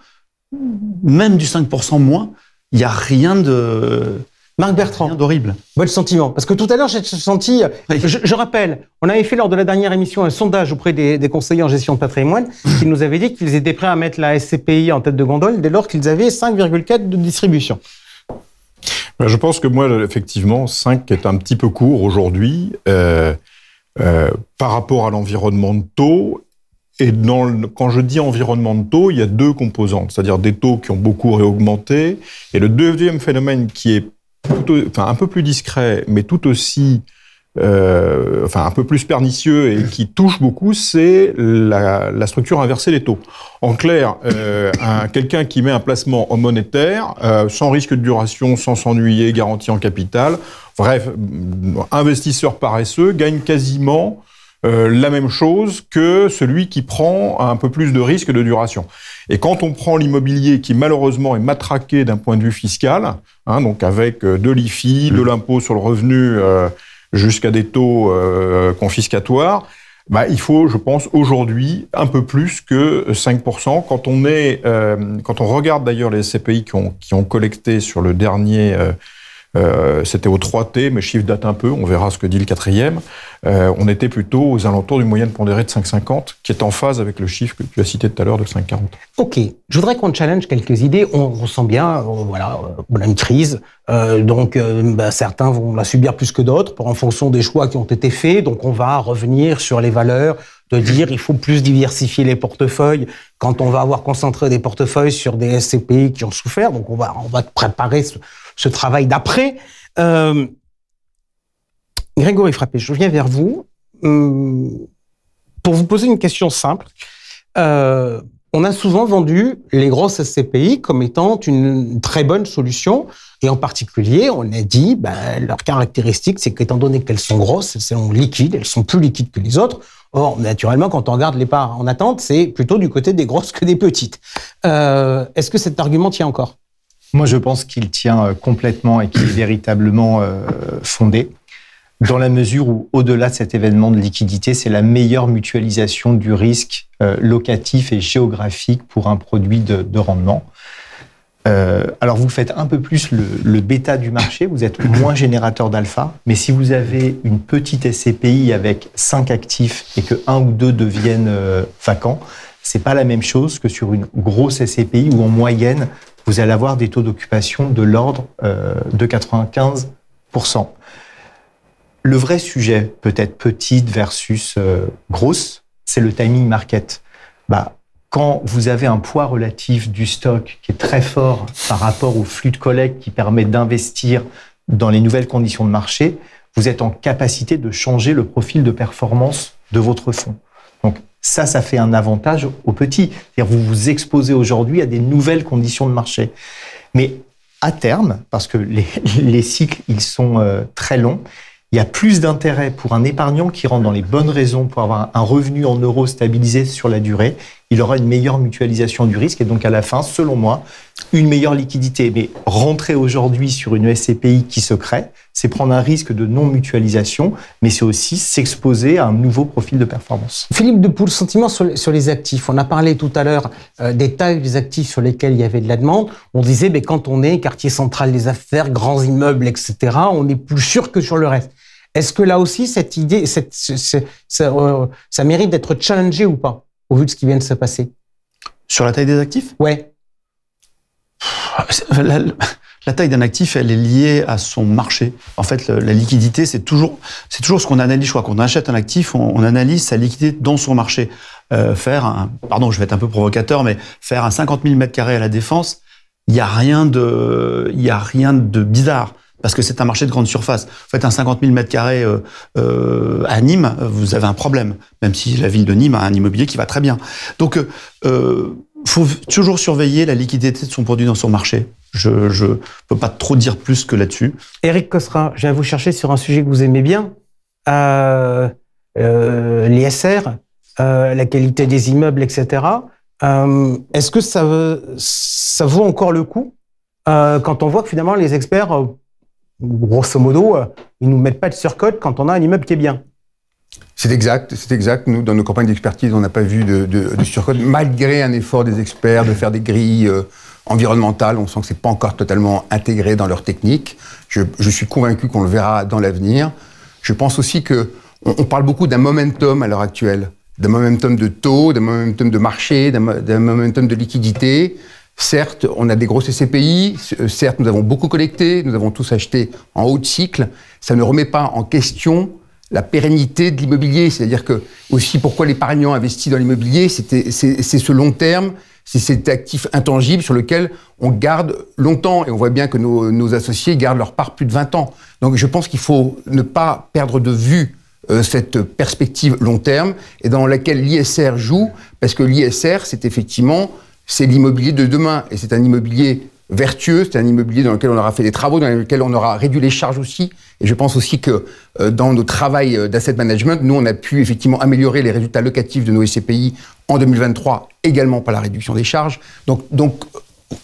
même du 5% moins, il n'y a rien de... Marc Bertrand, d'horrible. Votre sentiment? Parce que tout à l'heure, j'ai senti... Oui. Je rappelle, on avait fait lors de la dernière émission un sondage auprès des conseillers en gestion de patrimoine qui nous avaient dit qu'ils étaient prêts à mettre la SCPI en tête de gondole dès lors qu'ils avaient 5,4 de distribution. Je pense que moi, effectivement, 5 est un petit peu court aujourd'hui par rapport à l'environnement de taux. Et quand je dis environnement de taux, il y a deux composantes, c'est-à-dire des taux qui ont beaucoup réaugmenté. Et le deuxième phénomène qui est un peu plus discret, mais tout aussi, un peu plus pernicieux et qui touche beaucoup, c'est la structure inversée des taux. En clair, quelqu'un qui met un placement en monétaire, sans risque de duration, sans s'ennuyer, garantie en capital, bref, investisseur paresseux, gagne quasiment la même chose que celui qui prend un peu plus de risque de duration. Et quand on prend l'immobilier qui malheureusement est matraqué d'un point de vue fiscal, donc avec de l'IFI, de l'impôt sur le revenu jusqu'à des taux confiscatoires, il faut, je pense, aujourd'hui un peu plus que 5%. Quand on regarde d'ailleurs les SCPI qui ont collecté sur le dernier... c'était au 3T, mais chiffre date un peu, on verra ce que dit le quatrième. On était plutôt aux alentours d'une moyenne pondérée de 5,50, qui est en phase avec le chiffre que tu as cité tout à l'heure de 5,40. Ok, je voudrais qu'on challenge quelques idées. On sent bien, on a une crise, donc certains vont la subir plus que d'autres, en fonction des choix qui ont été faits. Donc on va revenir sur les valeurs, de dire il faut plus diversifier les portefeuilles quand on va avoir concentré des portefeuilles sur des SCPI qui ont souffert. Donc on va préparer ce travail d'après. Grégory Frappé, je viens vers vous pour vous poser une question simple. On a souvent vendu les grosses SCPI comme étant une très bonne solution, et en particulier, on a dit leur caractéristique, c'est qu'étant donné qu'elles sont grosses, elles sont liquides, elles sont plus liquides que les autres. Or, naturellement, quand on regarde les parts en attente, c'est plutôt du côté des grosses que des petites. Est-ce que cet argument tient encore ? Moi, je pense qu'il tient complètement et qu'il est véritablement fondé, dans la mesure où, au-delà de cet événement de liquidité, c'est la meilleure mutualisation du risque locatif et géographique pour un produit de rendement. Alors, vous faites un peu plus le bêta du marché, vous êtes moins générateur d'alpha, mais si vous avez une petite SCPI avec 5 actifs et que 1 ou 2 deviennent vacants, c'est pas la même chose que sur une grosse SCPI où, en moyenne, vous allez avoir des taux d'occupation de l'ordre de 95%. Le vrai sujet, peut-être petite versus grosse, c'est le timing market. Quand vous avez un poids relatif du stock qui est très fort par rapport au flux de collecte qui permet d'investir dans les nouvelles conditions de marché, vous êtes en capacité de changer le profil de performance de votre fonds. Donc, ça fait un avantage aux petits. C'est-à-dire vous vous exposez aujourd'hui à des nouvelles conditions de marché. Mais à terme, parce que les cycles, ils sont très longs, Il y a plus d'intérêt pour un épargnant qui rentre dans les bonnes raisons pour avoir un revenu en euros stabilisé sur la durée. Il aura une meilleure mutualisation du risque et donc à la fin, selon moi, une meilleure liquidité. Mais rentrer aujourd'hui sur une SCPI qui se crée, c'est prendre un risque de non-mutualisation, mais c'est aussi s'exposer à un nouveau profil de performance. Philippe Depoule, sentiment sur les actifs. On a parlé tout à l'heure des tailles des actifs sur lesquels il y avait de la demande. On disait, quand on est quartier central des affaires, grands immeubles, etc., on est plus sûr que sur le reste. Est-ce que là aussi, cette idée, ça mérite d'être challengé ou pas, au vu de ce qui vient de se passer? Sur la taille des actifs? Ouais. La taille d'un actif, elle est liée à son marché. En fait, la liquidité, c'est toujours ce qu'on analyse. Je crois qu'on achète un actif, on analyse sa liquidité dans son marché. Pardon, je vais être un peu provocateur, mais faire un 50 000 m² à la Défense, il y a rien de bizarre. Parce que c'est un marché de grande surface. Vous faites un 50 000 m² à Nîmes, vous avez un problème. Même si la ville de Nîmes a un immobilier qui va très bien. Donc, faut toujours surveiller la liquidité de son produit dans son marché. Je peux pas trop dire plus que là-dessus. Éric Cosserin, je viens vous chercher sur un sujet que vous aimez bien. L'ISR, la qualité des immeubles, etc. Est-ce que ça vaut encore le coup quand on voit que finalement les experts... grosso modo, ils nous mettent pas de surcote quand on a un immeuble qui est bien. C'est exact. Nous, dans nos campagnes d'expertise, on n'a pas vu de surcote, malgré un effort des experts de faire des grilles environnementales. On sent que c'est pas encore totalement intégré dans leur technique. Je suis convaincu qu'on le verra dans l'avenir. Je pense aussi que on parle beaucoup d'un momentum à l'heure actuelle, d'un momentum de taux, d'un momentum de marché, d'un momentum de liquidité. Certes, on a des grosses SCPI, certes, nous avons beaucoup collecté, nous avons tous acheté en haut de cycle. Ça ne remet pas en question la pérennité de l'immobilier. C'est-à-dire que, aussi, pourquoi l'épargnant investit dans l'immobilier, c'est ce long terme, c'est cet actif intangible sur lequel on garde longtemps. Et on voit bien que nos associés gardent leur part plus de 20 ans. Donc je pense qu'il faut ne pas perdre de vue cette perspective long terme et dans laquelle l'ISR joue, parce que l'ISR, c'est l'immobilier de demain. Et c'est un immobilier vertueux, c'est un immobilier dans lequel on aura fait des travaux, dans lequel on aura réduit les charges aussi. Et je pense aussi que dans nos travaux d'asset management, nous, on a pu effectivement améliorer les résultats locatifs de nos SCPI en 2023, également par la réduction des charges. Donc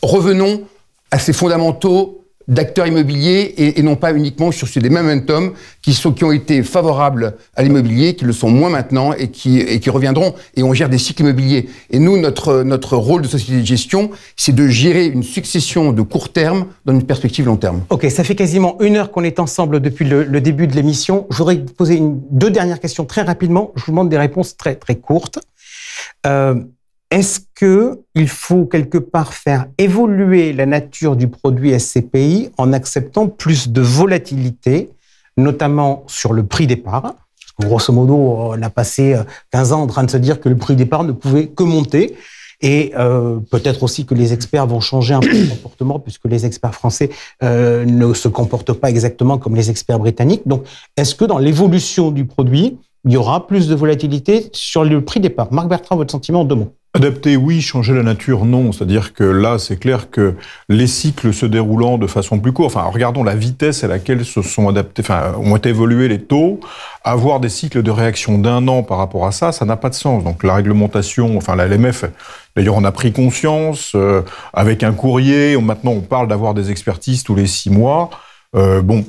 revenons à ces fondamentaux d'acteurs immobiliers et non pas uniquement sur des momentum qui ont été favorables à l'immobilier, qui le sont moins maintenant et qui reviendront. Et on gère des cycles immobiliers. Et nous, notre rôle de société de gestion, c'est de gérer une succession de court terme dans une perspective long terme. Ok, ça fait quasiment 1 heure qu'on est ensemble depuis le début de l'émission. Je voudrais vous poser 2 dernières questions très rapidement. Je vous demande des réponses très, très courtes. Est-ce qu'il faut quelque part faire évoluer la nature du produit SCPI en acceptant plus de volatilité, notamment sur le prix d'épargne? Parce que grosso modo, on a passé 15 ans en train de se dire que le prix d'épargne ne pouvait que monter. Et peut-être aussi que les experts vont changer un peu de comportement puisque les experts français ne se comportent pas exactement comme les experts britanniques. Donc, est-ce que dans l'évolution du produit, il y aura plus de volatilité sur le prix d'épargne? Marc Bertrand, votre sentiment en 2 mots. Adapter, oui. Changer la nature, non. C'est-à-dire que là, c'est clair que les cycles se déroulant de façon plus courte, regardons la vitesse à laquelle se sont adaptés, ont été évolués les taux. Avoir des cycles de réaction d'1 an par rapport à ça n'a pas de sens. Donc la réglementation, la LMF, d'ailleurs, on a pris conscience avec un courrier. Maintenant, on parle d'avoir des expertises tous les 6 mois.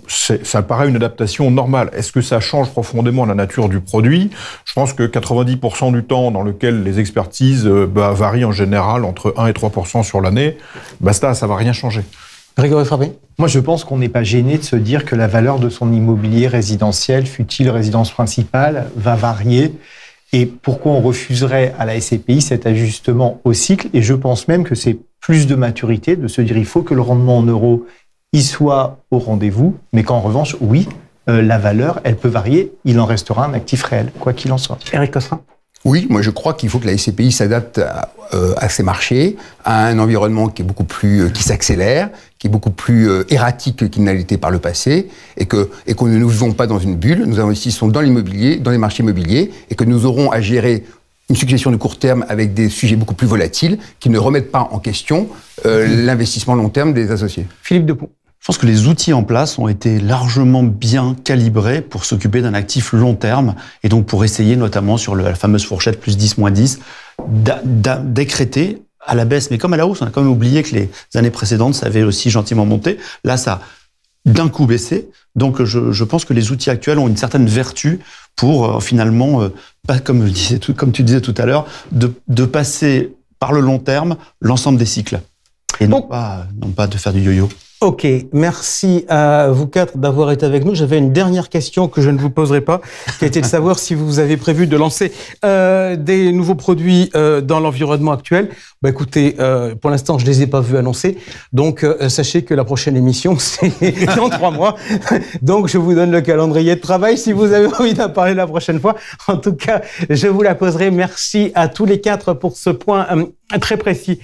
Ça paraît une adaptation normale. Est-ce que ça change profondément la nature du produit? Je pense que 90% du temps dans lequel les expertises varient en général entre 1 et 3% sur l'année, basta, ça va rien changer. Grégory Frappé? Moi, je pense qu'on n'est pas gêné de se dire que la valeur de son immobilier résidentiel, fût-il résidence principale, va varier. Et pourquoi on refuserait à la SCPI cet ajustement au cycle? Et je pense même que c'est plus de maturité de se dire il faut que le rendement en euros il soit au rendez-vous, mais qu'en revanche, oui, la valeur, elle peut varier. Il en restera un actif réel, quoi qu'il en soit. Éric Cosserin? Oui, moi je crois qu'il faut que la SCPI s'adapte à ces marchés, à un environnement qui est beaucoup plus, qui s'accélère, qui est beaucoup plus erratique qu'il n'a été par le passé, et qu'on ne nous vivons pas dans une bulle. Nous investissons dans l'immobilier, dans les marchés immobiliers, et que nous aurons à gérer une succession de court terme avec des sujets beaucoup plus volatiles qui ne remettent pas en question l'investissement long terme des associés. Philippe Depoule? je pense que les outils en place ont été largement bien calibrés pour s'occuper d'un actif long terme et donc pour essayer notamment sur la fameuse fourchette plus 10, moins 10, décréter à la baisse, mais comme à la hausse. On a quand même oublié que les années précédentes, ça avait aussi gentiment monté. Là, ça a d'un coup baissé. Donc, je pense que les outils actuels ont une certaine vertu pour finalement, pas comme tu disais tout à l'heure, de passer par le long terme l'ensemble des cycles et non pas de faire du yo-yo. Ok, merci à vous quatre d'avoir été avec nous. J'avais une dernière question que je ne vous poserai pas, qui était de savoir si vous avez prévu de lancer des nouveaux produits dans l'environnement actuel. Bah écoutez, pour l'instant, je les ai pas vus annoncer. Donc, sachez que la prochaine émission, c'est dans 3 mois. Donc, je vous donne le calendrier de travail si vous avez envie d'en parler la prochaine fois. En tout cas, je vous la poserai. Merci à tous les 4 pour ce point très précis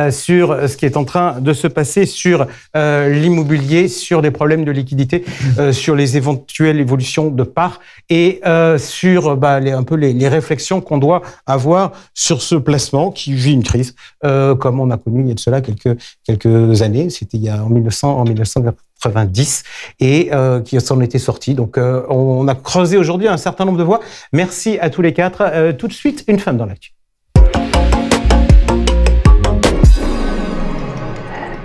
sur ce qui est en train de se passer sur l'immobilier, sur des problèmes de liquidité, sur les éventuelles évolutions de parts et sur un peu les réflexions qu'on doit avoir sur ce placement qui vit une crise, comme on a connu il y a de cela quelques années. C'était en 1990 et qui s'en était sorti. Donc, on a creusé aujourd'hui un certain nombre de voies. Merci à tous les 4. Tout de suite, une femme dans l'actu.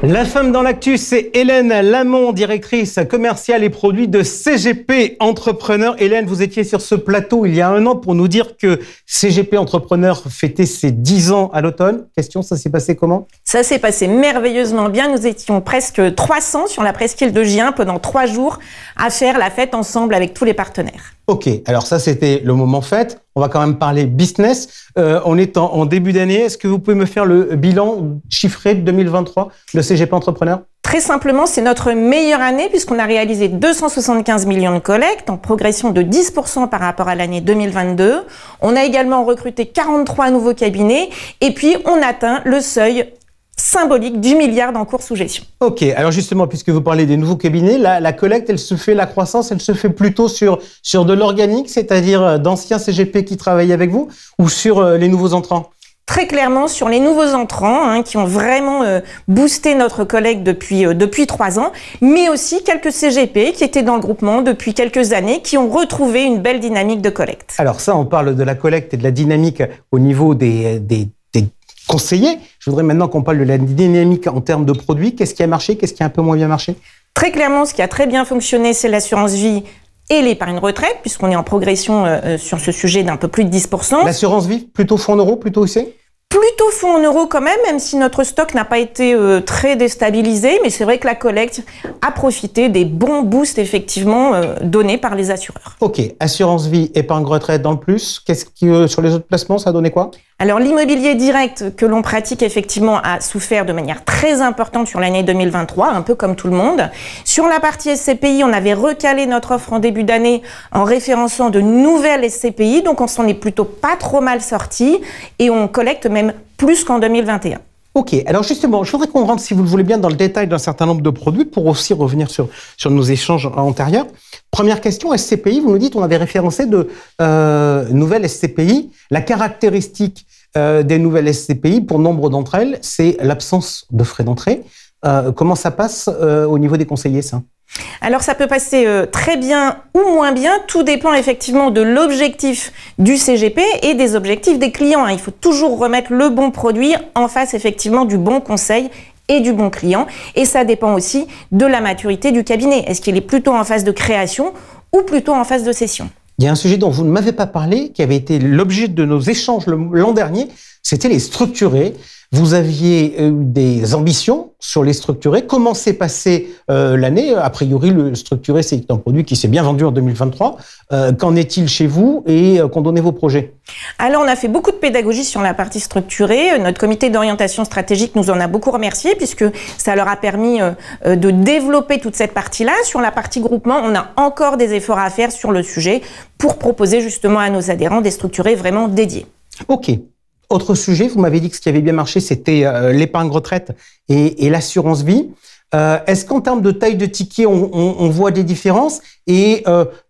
La femme dans l'actu, c'est Hélène Lamont, directrice commerciale et produits de CGP Entrepreneur. Hélène, vous étiez sur ce plateau il y a 1 an pour nous dire que CGP Entrepreneur fêtait ses 10 ans à l'automne. Question, ça s'est passé comment? Ça s'est passé merveilleusement bien. Nous étions presque 300 sur la presqu'île de Gien pendant 3 jours à faire la fête ensemble avec tous les partenaires. Ok, alors ça c'était le moment fête. On va quand même parler business. On est en début d'année. Est-ce que vous pouvez me faire le bilan chiffré de 2023 de CGP Entrepreneur? Très simplement, c'est notre meilleure année puisqu'on a réalisé 275 millions de collectes en progression de 10% par rapport à l'année 2022. On a également recruté 43 nouveaux cabinets et puis on atteint le seuil symbolique du milliard d'encours sous gestion. Ok, alors justement, puisque vous parlez des nouveaux cabinets, la collecte, la croissance, elle se fait plutôt sur de l'organique, c'est-à-dire d'anciens CGP qui travaillent avec vous, ou sur les nouveaux entrants? Très clairement sur les nouveaux entrants qui ont vraiment boosté notre collecte depuis 3 ans, mais aussi quelques CGP qui étaient dans le groupement depuis quelques années, qui ont retrouvé une belle dynamique de collecte. Alors ça, on parle de la collecte et de la dynamique au niveau des conseillers. Je voudrais maintenant qu'on parle de la dynamique en termes de produits. Qu'est-ce qui a marché? Qu'est-ce qui a un peu moins bien marché? Très clairement, ce qui a très bien fonctionné, c'est l'assurance vie et l'épargne retraite, puisqu'on est en progression sur ce sujet d'un peu plus de 10%. L'assurance vie, plutôt fonds en euros, plutôt OC? Plutôt fonds en euros quand même si notre stock n'a pas été très déstabilisé, mais c'est vrai que la collecte a profité des bons boosts effectivement donnés par les assureurs. Ok, assurance vie, épargne retraite dans le plus. Qu'est-ce que sur les autres placements, ça a donné quoi? Alors l'immobilier direct que l'on pratique effectivement a souffert de manière très importante sur l'année 2023, un peu comme tout le monde. Sur la partie SCPI, on avait recalé notre offre en début d'année en référençant de nouvelles SCPI, donc on s'en est plutôt pas trop mal sorti et on collecte même plus qu'en 2021. Ok, alors justement, je voudrais qu'on rentre, si vous le voulez bien, dans le détail d'un certain nombre de produits pour aussi revenir sur nos échanges antérieurs. Première question, SCPI, vous nous dites on avait référencé de nouvelles SCPI. La caractéristique des nouvelles SCPI, pour nombre d'entre elles, c'est l'absence de frais d'entrée. Comment ça passe au niveau des conseillers, ça? Alors ça peut passer très bien ou moins bien, tout dépend effectivement de l'objectif du CGP et des objectifs des clients. Il faut toujours remettre le bon produit en face effectivement du bon conseil et du bon client. Et ça dépend aussi de la maturité du cabinet. Est-ce qu'il est plutôt en phase de création ou plutôt en phase de cession? Il y a un sujet dont vous ne m'avez pas parlé, qui avait été l'objet de nos échanges l'an dernier, c'était les structurés. Vous aviez eu des ambitions sur les structurés. Comment s'est passée l'année? A priori, le structuré, c'est un produit qui s'est bien vendu en 2023. Qu'en est-il chez vous et qu'en donnez vos projets? Alors, on a fait beaucoup de pédagogie sur la partie structurée. Notre comité d'orientation stratégique nous en a beaucoup remercié puisque ça leur a permis de développer toute cette partie-là. Sur la partie groupement, on a encore des efforts à faire sur le sujet pour proposer justement à nos adhérents des structurés vraiment dédiés. Ok. Autre sujet, vous m'avez dit que ce qui avait bien marché, c'était l'épargne retraite et l'assurance vie. Est-ce qu'en termes de taille de ticket, on voit des différences? Et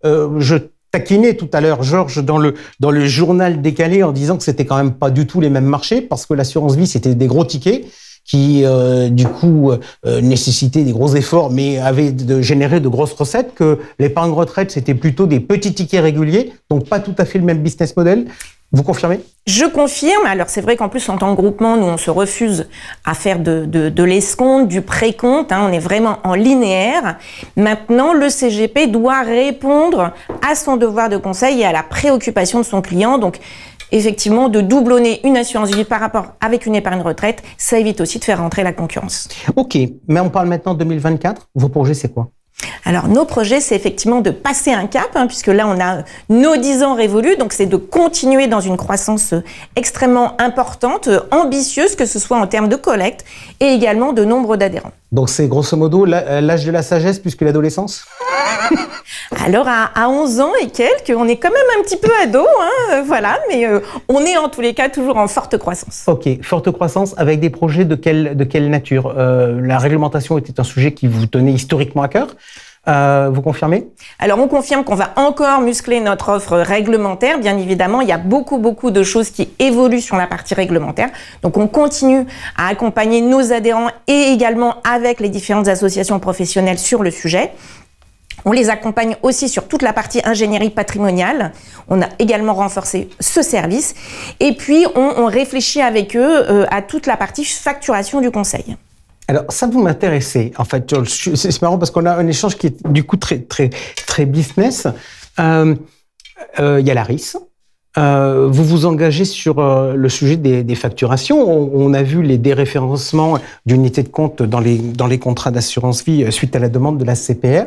je taquinais tout à l'heure Georges dans le journal décalé en disant que c'était quand même pas du tout les mêmes marchés parce que l'assurance vie, c'était des gros tickets qui du coup nécessitaient des gros efforts, mais avaient généré de grosses recettes, que l'épargne retraite, c'était plutôt des petits tickets réguliers, donc pas tout à fait le même business model. Vous confirmez ? Je confirme. Alors, c'est vrai qu'en plus, en tant que groupement, nous, on se refuse à faire de l'escompte, du précompte. On est vraiment en linéaire. Maintenant, le CGP doit répondre à son devoir de conseil et à la préoccupation de son client. Donc, effectivement, de doublonner une assurance vie par rapport avec une épargne retraite, ça évite aussi de faire rentrer la concurrence. Ok, mais on parle maintenant de 2024. Vos projets, c'est quoi ? Alors, nos projets, c'est effectivement de passer un cap, puisque là, on a nos 10 ans révolus, donc c'est de continuer dans une croissance extrêmement importante, ambitieuse, que ce soit en termes de collecte et également de nombre d'adhérents. Donc, c'est grosso modo l'âge de la sagesse plus que l'adolescence ? Alors, à 11 ans et quelques, on est quand même un petit peu ado, voilà, mais on est en tous les cas toujours en forte croissance. Ok, forte croissance avec des projets de quelle nature ? La réglementation était un sujet qui vous tenait historiquement à cœur. Vous confirmez ? Alors, on confirme qu'on va encore muscler notre offre réglementaire. Bien évidemment, il y a beaucoup de choses qui évoluent sur la partie réglementaire. Donc, on continue à accompagner nos adhérents et également avec les différentes associations professionnelles sur le sujet. On les accompagne aussi sur toute la partie ingénierie patrimoniale. On a également renforcé ce service. Et puis, on réfléchit avec eux à toute la partie facturation du conseil. Alors, ça vous m'intéressait. En fait, c'est marrant parce qu'on a un échange qui est du coup très business. Il y a la RIS. Vous vous engagez sur le sujet des facturations. On a vu les déréférencements d'unités de compte dans les contrats d'assurance vie suite à la demande de la CPR.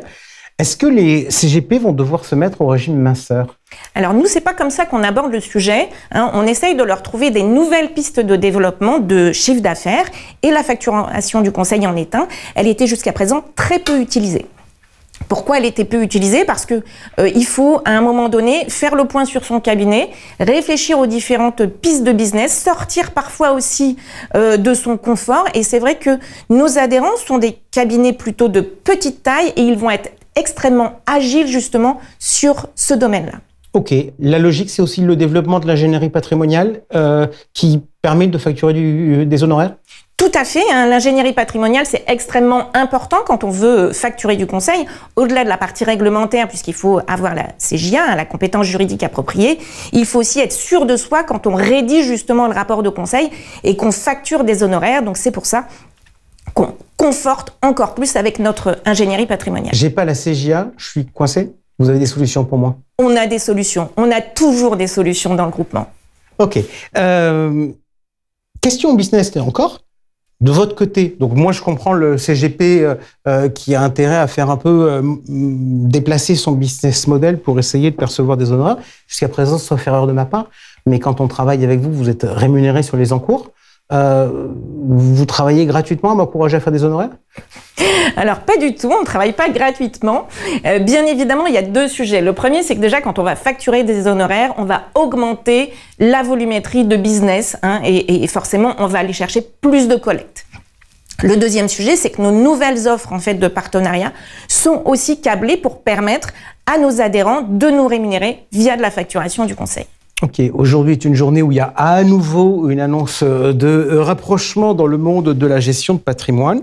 Est-ce que les CGP vont devoir se mettre au régime minceur ? Alors nous, c'est pas comme ça qu'on aborde le sujet. On essaye de leur trouver des nouvelles pistes de développement de chiffre d'affaires et la facturation du conseil en est un. Elle était jusqu'à présent très peu utilisée. Pourquoi elle était peu utilisée ? Parce que il faut à un moment donné faire le point sur son cabinet, réfléchir aux différentes pistes de business, sortir parfois aussi de son confort. Et c'est vrai que nos adhérents sont des cabinets plutôt de petite taille et ils vont être extrêmement agiles justement sur ce domaine-là. Ok, la logique, c'est aussi le développement de l'ingénierie patrimoniale qui permet de facturer des honoraires ? Tout à fait. L'ingénierie patrimoniale, c'est extrêmement important quand on veut facturer du conseil. Au-delà de la partie réglementaire, puisqu'il faut avoir la CJA, la compétence juridique appropriée, il faut aussi être sûr de soi quand on rédige justement le rapport de conseil et qu'on facture des honoraires. Donc c'est pour ça qu'on conforte encore plus avec notre ingénierie patrimoniale. J'ai pas la CJA, je suis coincé. Vous avez des solutions pour moi ? On a des solutions. On a toujours des solutions dans le groupement. Ok. Question business encore. De votre côté, donc moi je comprends le CGP qui a intérêt à faire un peu déplacer son business model pour essayer de percevoir des honoraires. Jusqu'à présent, sauf erreur de ma part, mais quand on travaille avec vous, vous êtes rémunéré sur les encours. Vous travaillez gratuitement à m'encourager à faire des honoraires ? Alors, pas du tout, on ne travaille pas gratuitement. Bien évidemment, il y a deux sujets. Le premier, c'est que déjà, quand on va facturer des honoraires, on va augmenter la volumétrie de business et forcément, on va aller chercher plus de collecte. Le deuxième sujet, c'est que nos nouvelles offres en fait, de partenariat sont aussi câblées pour permettre à nos adhérents de nous rémunérer via de la facturation du conseil. Ok, aujourd'hui est une journée où il y a à nouveau une annonce de rapprochement dans le monde de la gestion de patrimoine.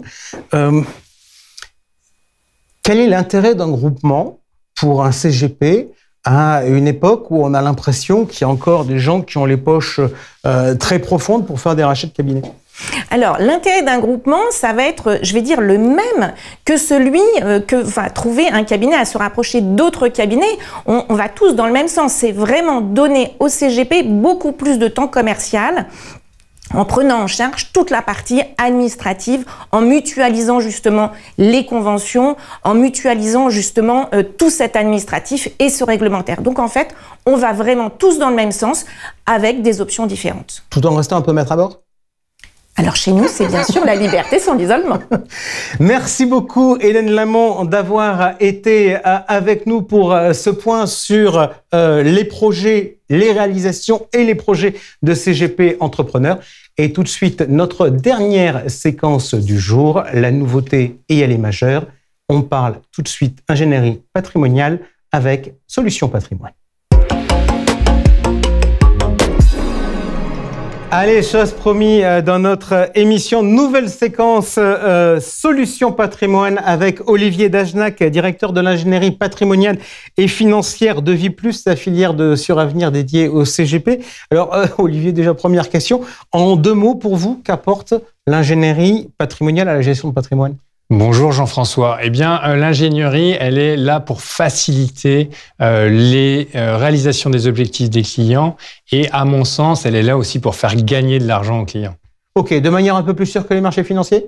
Quel est l'intérêt d'un groupement pour un CGP à une époque où on a l'impression qu'il y a encore des gens qui ont les poches très profondes pour faire des rachats de cabinets ? Alors, l'intérêt d'un groupement, ça va être, je vais dire, le même que celui que va trouver un cabinet à se rapprocher d'autres cabinets. On va tous dans le même sens. C'est vraiment donner au CGP beaucoup plus de temps commercial en prenant en charge toute la partie administrative, en mutualisant justement les conventions, en mutualisant justement tout cet administratif et ce réglementaire. Donc en fait, on va vraiment tous dans le même sens avec des options différentes. Tout en restant un peu maître à bord ? Alors chez nous, c'est bien sûr la liberté sans l'isolement. Merci beaucoup Hélène Lamont d'avoir été avec nous pour ce point sur les projets, les réalisations et les projets de CGP Entrepreneurs. Et tout de suite, notre dernière séquence du jour, la nouveauté et elle est majeure. On parle tout de suite ingénierie patrimoniale avec Solutions Patrimoine. Allez, chose promis dans notre émission, nouvelle séquence Solutions Patrimoine avec Olivier Dagenac, directeur de l'ingénierie patrimoniale et financière de Viplus, la filière de Suravenir dédiée au CGP. Alors Olivier, déjà première question, en 2 mots pour vous, qu'apporte l'ingénierie patrimoniale à la gestion de patrimoine ? Bonjour Jean-François. Eh bien, l'ingénierie, elle est là pour faciliter les réalisations des objectifs des clients et, à mon sens, elle est là aussi pour faire gagner de l'argent aux clients. Ok, de manière un peu plus sûre que les marchés financiers ?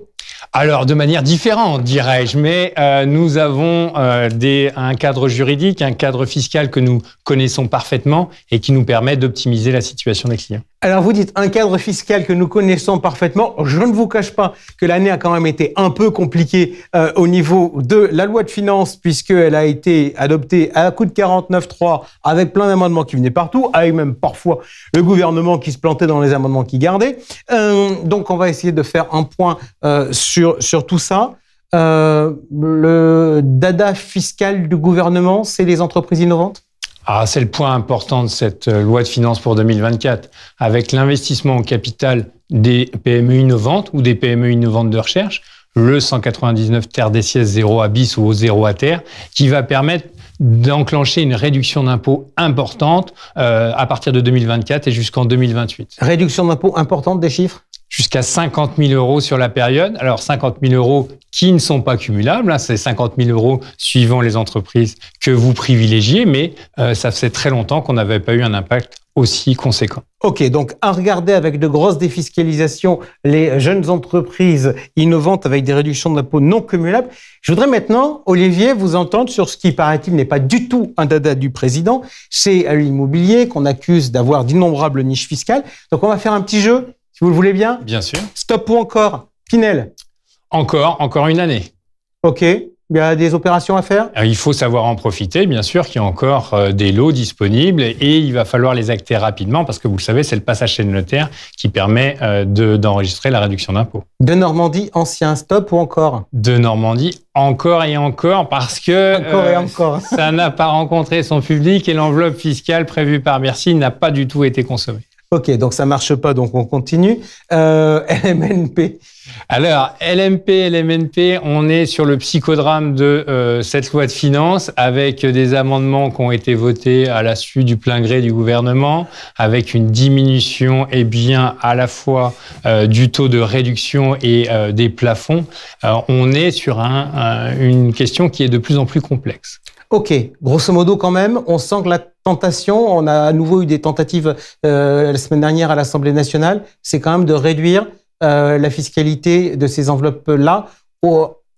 Alors, de manière différente, dirais-je, mais nous avons un cadre juridique, un cadre fiscal que nous connaissons parfaitement et qui nous permet d'optimiser la situation des clients. Alors, vous dites un cadre fiscal que nous connaissons parfaitement. Je ne vous cache pas que l'année a quand même été un peu compliquée au niveau de la loi de finances, puisqu'elle a été adoptée à coup de 49.3 avec plein d'amendements qui venaient partout, avec même parfois le gouvernement qui se plantait dans les amendements qu'il gardait. Donc, on va essayer de faire un point sur tout ça. Le dada fiscal du gouvernement, c'est les entreprises innovantes ? Ah, c'est le point important de cette loi de finances pour 2024. Avec l'investissement en capital des PME innovantes ou des PME innovantes de recherche, le 199 terre des sièges 0 à bis ou au 0 à terre, qui va permettre d'enclencher une réduction d'impôts importante à partir de 2024 et jusqu'en 2028. Réduction d'impôts importante, des chiffres ? Jusqu'à 50 000 euros sur la période. Alors, 50 000 euros qui ne sont pas cumulables, c'est 50 000 euros suivant les entreprises que vous privilégiez, mais ça faisait très longtemps qu'on n'avait pas eu un impact aussi conséquent. Ok, donc à regarder avec de grosses défiscalisations les jeunes entreprises innovantes avec des réductions d'impôts non cumulables. Je voudrais maintenant, Olivier, vous entendre sur ce qui, paraît-il, n'est pas du tout un dada du président. C'est l'immobilier qu'on accuse d'avoir d'innombrables niches fiscales. Donc on va faire un petit jeu. Vous le voulez bien ? Bien sûr. Stop ou encore ? Pinel ? Encore une année. Ok. Il y a des opérations à faire ? Il faut savoir en profiter, bien sûr, qu'il y a encore des lots disponibles et il va falloir les acter rapidement parce que vous le savez, c'est le passage chez le notaire qui permet d'enregistrer la réduction d'impôt. De Normandie, ancien, stop ou encore ? De Normandie, encore et encore parce que encore et encore. Ça n'a pas rencontré son public et l'enveloppe fiscale prévue par Bercy n'a pas du tout été consommée. Ok, donc ça marche pas, donc on continue. LMNP. Alors, LMNP, on est sur le psychodrame de cette loi de finances avec des amendements qui ont été votés à la suite du plein gré du gouvernement, avec une diminution à la fois du taux de réduction et des plafonds. On est sur une question qui est de plus en plus complexe. Ok, grosso modo quand même, on sent que la tentation, on a à nouveau eu des tentatives la semaine dernière à l'Assemblée nationale, c'est quand même de réduire la fiscalité de ces enveloppes-là,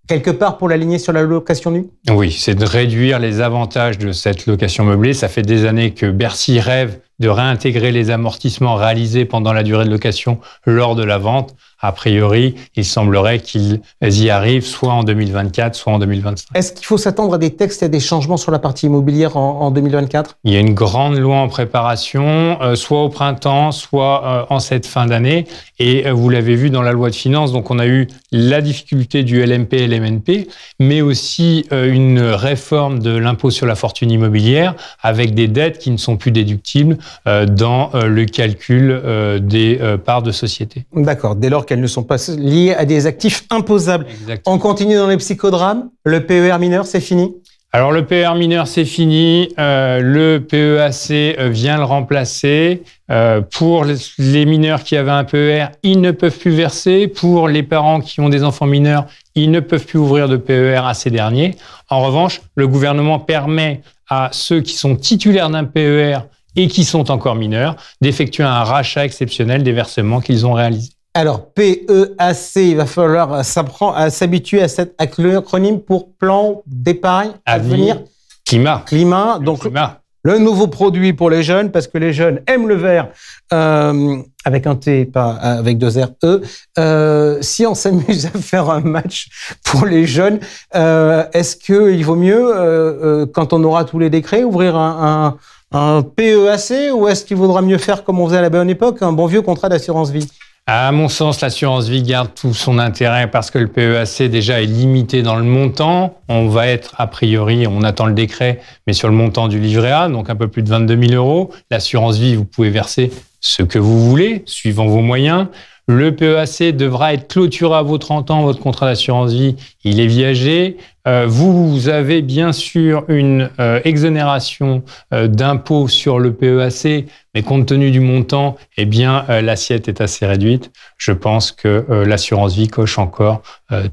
quelque part pour l'aligner sur la location nue ? Oui, c'est de réduire les avantages de cette location meublée. Ça fait des années que Bercy rêve de réintégrer les amortissements réalisés pendant la durée de location lors de la vente. A priori, il semblerait qu'ils y arrivent soit en 2024, soit en 2025. Est-ce qu'il faut s'attendre à des textes et à des changements sur la partie immobilière en 2024 ? Il y a une grande loi en préparation, soit au printemps, soit en cette fin d'année. Et vous l'avez vu dans la loi de finances, donc on a eu la difficulté du LMP et LMNP, mais aussi une réforme de l'impôt sur la fortune immobilière avec des dettes qui ne sont plus déductibles dans le calcul des parts de société. D'accord, dès lors qu'elles ne sont pas liées à des actifs imposables. Exactement. On continue dans les psychodrames. Le PER mineur, c'est fini ? Alors le PER mineur, c'est fini. Le PEAC vient le remplacer. Pour les mineurs qui avaient un PER, ils ne peuvent plus verser. Pour les parents qui ont des enfants mineurs, ils ne peuvent plus ouvrir de PER à ces derniers. En revanche, le gouvernement permet à ceux qui sont titulaires d'un PER et qui sont encore mineurs d'effectuer un rachat exceptionnel des versements qu'ils ont réalisés. Alors, PEAC, il va falloir s'habituer à cet acronyme pour plan d'épargne à venir. Climat. Donc, le nouveau produit pour les jeunes, parce que les jeunes aiment le vert, avec un T, pas avec 2 R, E. Si on s'amuse à faire un match pour les jeunes, est-ce qu'il vaut mieux, quand on aura tous les décrets, ouvrir un PEAC, ou est-ce qu'il vaudra mieux faire comme on faisait à la bonne époque, un bon vieux contrat d'assurance vie ? À mon sens, l'assurance vie garde tout son intérêt parce que le PEAC déjà est limité dans le montant. On va être, a priori, on attend le décret, mais sur le montant du livret A, donc un peu plus de 22 000 euros. L'assurance vie, vous pouvez verser ce que vous voulez, suivant vos moyens. Le PEAC devra être clôturé à vos 30 ans, votre contrat d'assurance vie, il est viagé. Vous avez bien sûr une exonération d'impôt sur le PEAC, mais compte tenu du montant, eh bien, l'assiette est assez réduite. Je pense que l'assurance vie coche encore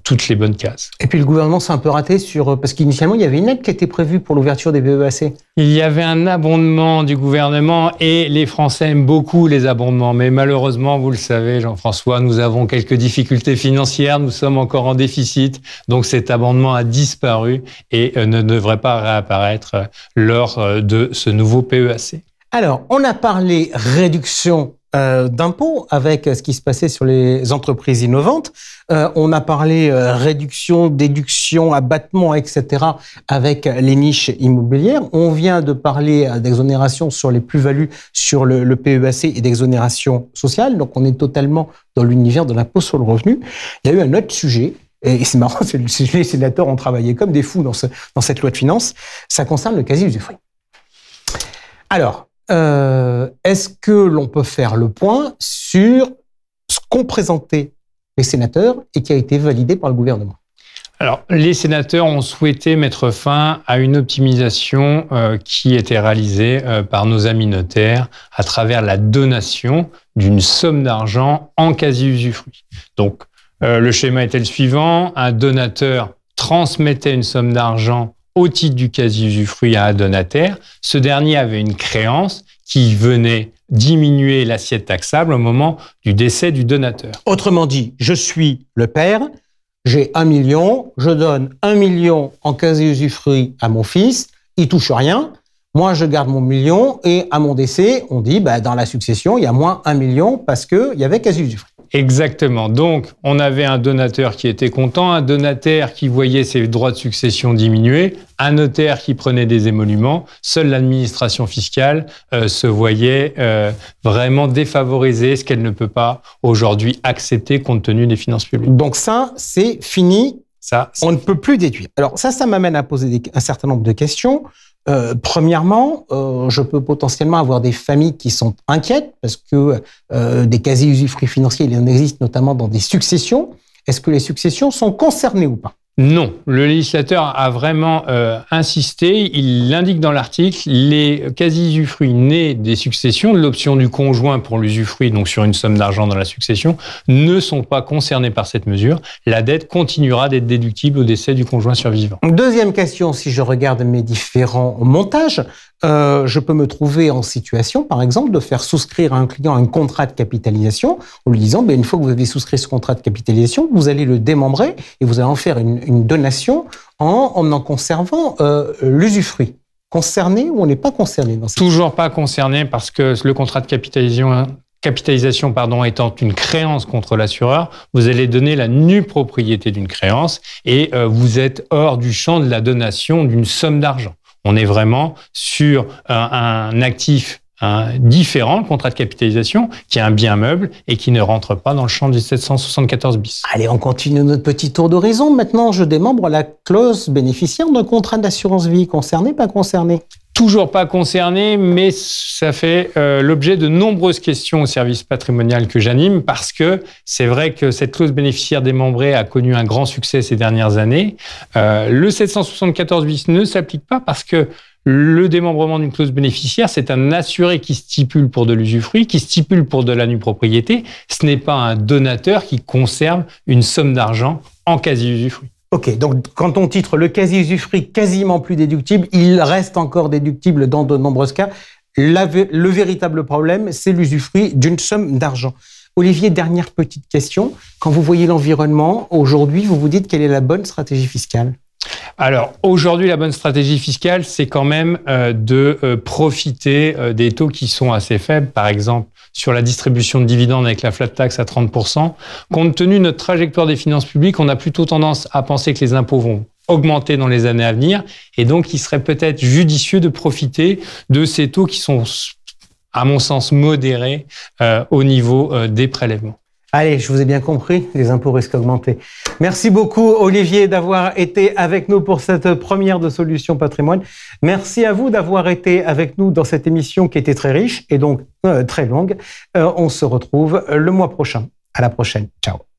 toutes les bonnes cases. Et puis le gouvernement s'est un peu raté parce qu'initialement, il y avait une aide qui était prévue pour l'ouverture des PEAC. Il y avait un abondement du gouvernement et les Français aiment beaucoup les abondements. Mais malheureusement, vous le savez, Jean-François, nous avons quelques difficultés financières, nous sommes encore en déficit. Donc cet abondement a disparu et ne devrait pas réapparaître lors de ce nouveau PEAC. Alors, on a parlé réduction d'impôts avec ce qui se passait sur les entreprises innovantes. On a parlé réduction, déduction, abattement, etc. avec les niches immobilières. On vient de parler d'exonération sur les plus-values sur le PEAC et d'exonération sociale. Donc, on est totalement dans l'univers de l'impôt sur le revenu. Il y a eu un autre sujet. Et c'est marrant, les sénateurs ont travaillé comme des fous dans cette loi de finances. Ça concerne le quasi-usufruit. Alors, est-ce que l'on peut faire le point sur ce qu'ont présenté les sénateurs et qui a été validé par le gouvernement? Alors, les sénateurs ont souhaité mettre fin à une optimisation qui était réalisée par nos amis notaires à travers la donation d'une somme d'argent en quasi-usufruit. Donc, le schéma était le suivant. Un donateur transmettait une somme d'argent au titre du quasi-usufruit à un donataire. Ce dernier avait une créance qui venait diminuer l'assiette taxable au moment du décès du donateur. Autrement dit, je suis le père, j'ai 1 million, je donne 1 million en quasi-usufruit à mon fils, il touche rien. Moi, je garde mon million et à mon décès, on dit, dans la succession, il y a moins 1 million parce qu'il y avait quasi-usufruit. Exactement. Donc, on avait un donateur qui était content, un donataire qui voyait ses droits de succession diminuer, un notaire qui prenait des émoluments. Seule l'administration fiscale se voyait vraiment défavoriser, ce qu'elle ne peut pas aujourd'hui accepter compte tenu des finances publiques. Donc ça, c'est fini. On ne peut plus déduire. Alors ça m'amène à poser un certain nombre de questions. Premièrement, je peux potentiellement avoir des familles qui sont inquiètes parce que des quasi-usufruits financiers, il en existe notamment dans des successions. Est-ce que les successions sont concernées ou pas? Non, le législateur a vraiment insisté. Il l'indique dans l'article, les quasi-usufruits nés des successions, de l'option du conjoint pour l'usufruit, donc sur une somme d'argent dans la succession, ne sont pas concernés par cette mesure. La dette continuera d'être déductible au décès du conjoint survivant. Deuxième question, si je regarde mes différents montages, je peux me trouver en situation, par exemple, de faire souscrire à un client un contrat de capitalisation en lui disant, une fois que vous avez souscrit ce contrat de capitalisation, vous allez le démembrer et vous allez en faire une donation en conservant l'usufruit. Concerné ou on n'est pas concerné dans cette... Toujours pas concerné parce que le contrat de capitalisation étant une créance contre l'assureur, vous allez donner la nue propriété d'une créance et vous êtes hors du champ de la donation d'une somme d'argent. On est vraiment sur un actif différent, le contrat de capitalisation, qui est un bien meuble et qui ne rentre pas dans le champ du 774 bis. Allez, on continue notre petit tour d'horizon. Maintenant, je démembre la clause bénéficiaire d'un contrat d'assurance vie. Concerné, pas concerné? Toujours pas concerné, mais ça fait l'objet de nombreuses questions au service patrimonial que j'anime parce que c'est vrai que cette clause bénéficiaire démembrée a connu un grand succès ces dernières années. Le 774 bis ne s'applique pas parce que le démembrement d'une clause bénéficiaire, c'est un assuré qui stipule pour de l'usufruit, qui stipule pour de la nue propriété. Ce n'est pas un donateur qui conserve une somme d'argent en quasi-usufruit. Ok, donc quand on titre le quasi-usufruit quasiment plus déductible, il reste encore déductible dans de nombreux cas. Le véritable problème, c'est l'usufruit d'une somme d'argent. Olivier, dernière petite question. Quand vous voyez l'environnement, aujourd'hui, vous vous dites quelle est la bonne stratégie fiscale ? Alors, aujourd'hui, la bonne stratégie fiscale, c'est quand même de profiter des taux qui sont assez faibles. Par exemple, sur la distribution de dividendes avec la flat tax à 30%. Compte tenu de notre trajectoire des finances publiques, on a plutôt tendance à penser que les impôts vont augmenter dans les années à venir. Et donc, il serait peut-être judicieux de profiter de ces taux qui sont, à mon sens, modérés au niveau des prélèvements. Allez, je vous ai bien compris, les impôts risquent d'augmenter. Merci beaucoup, Olivier, d'avoir été avec nous pour cette première de Solutions Patrimoine. Merci à vous d'avoir été avec nous dans cette émission qui était très riche et donc très longue. On se retrouve le mois prochain. À la prochaine. Ciao.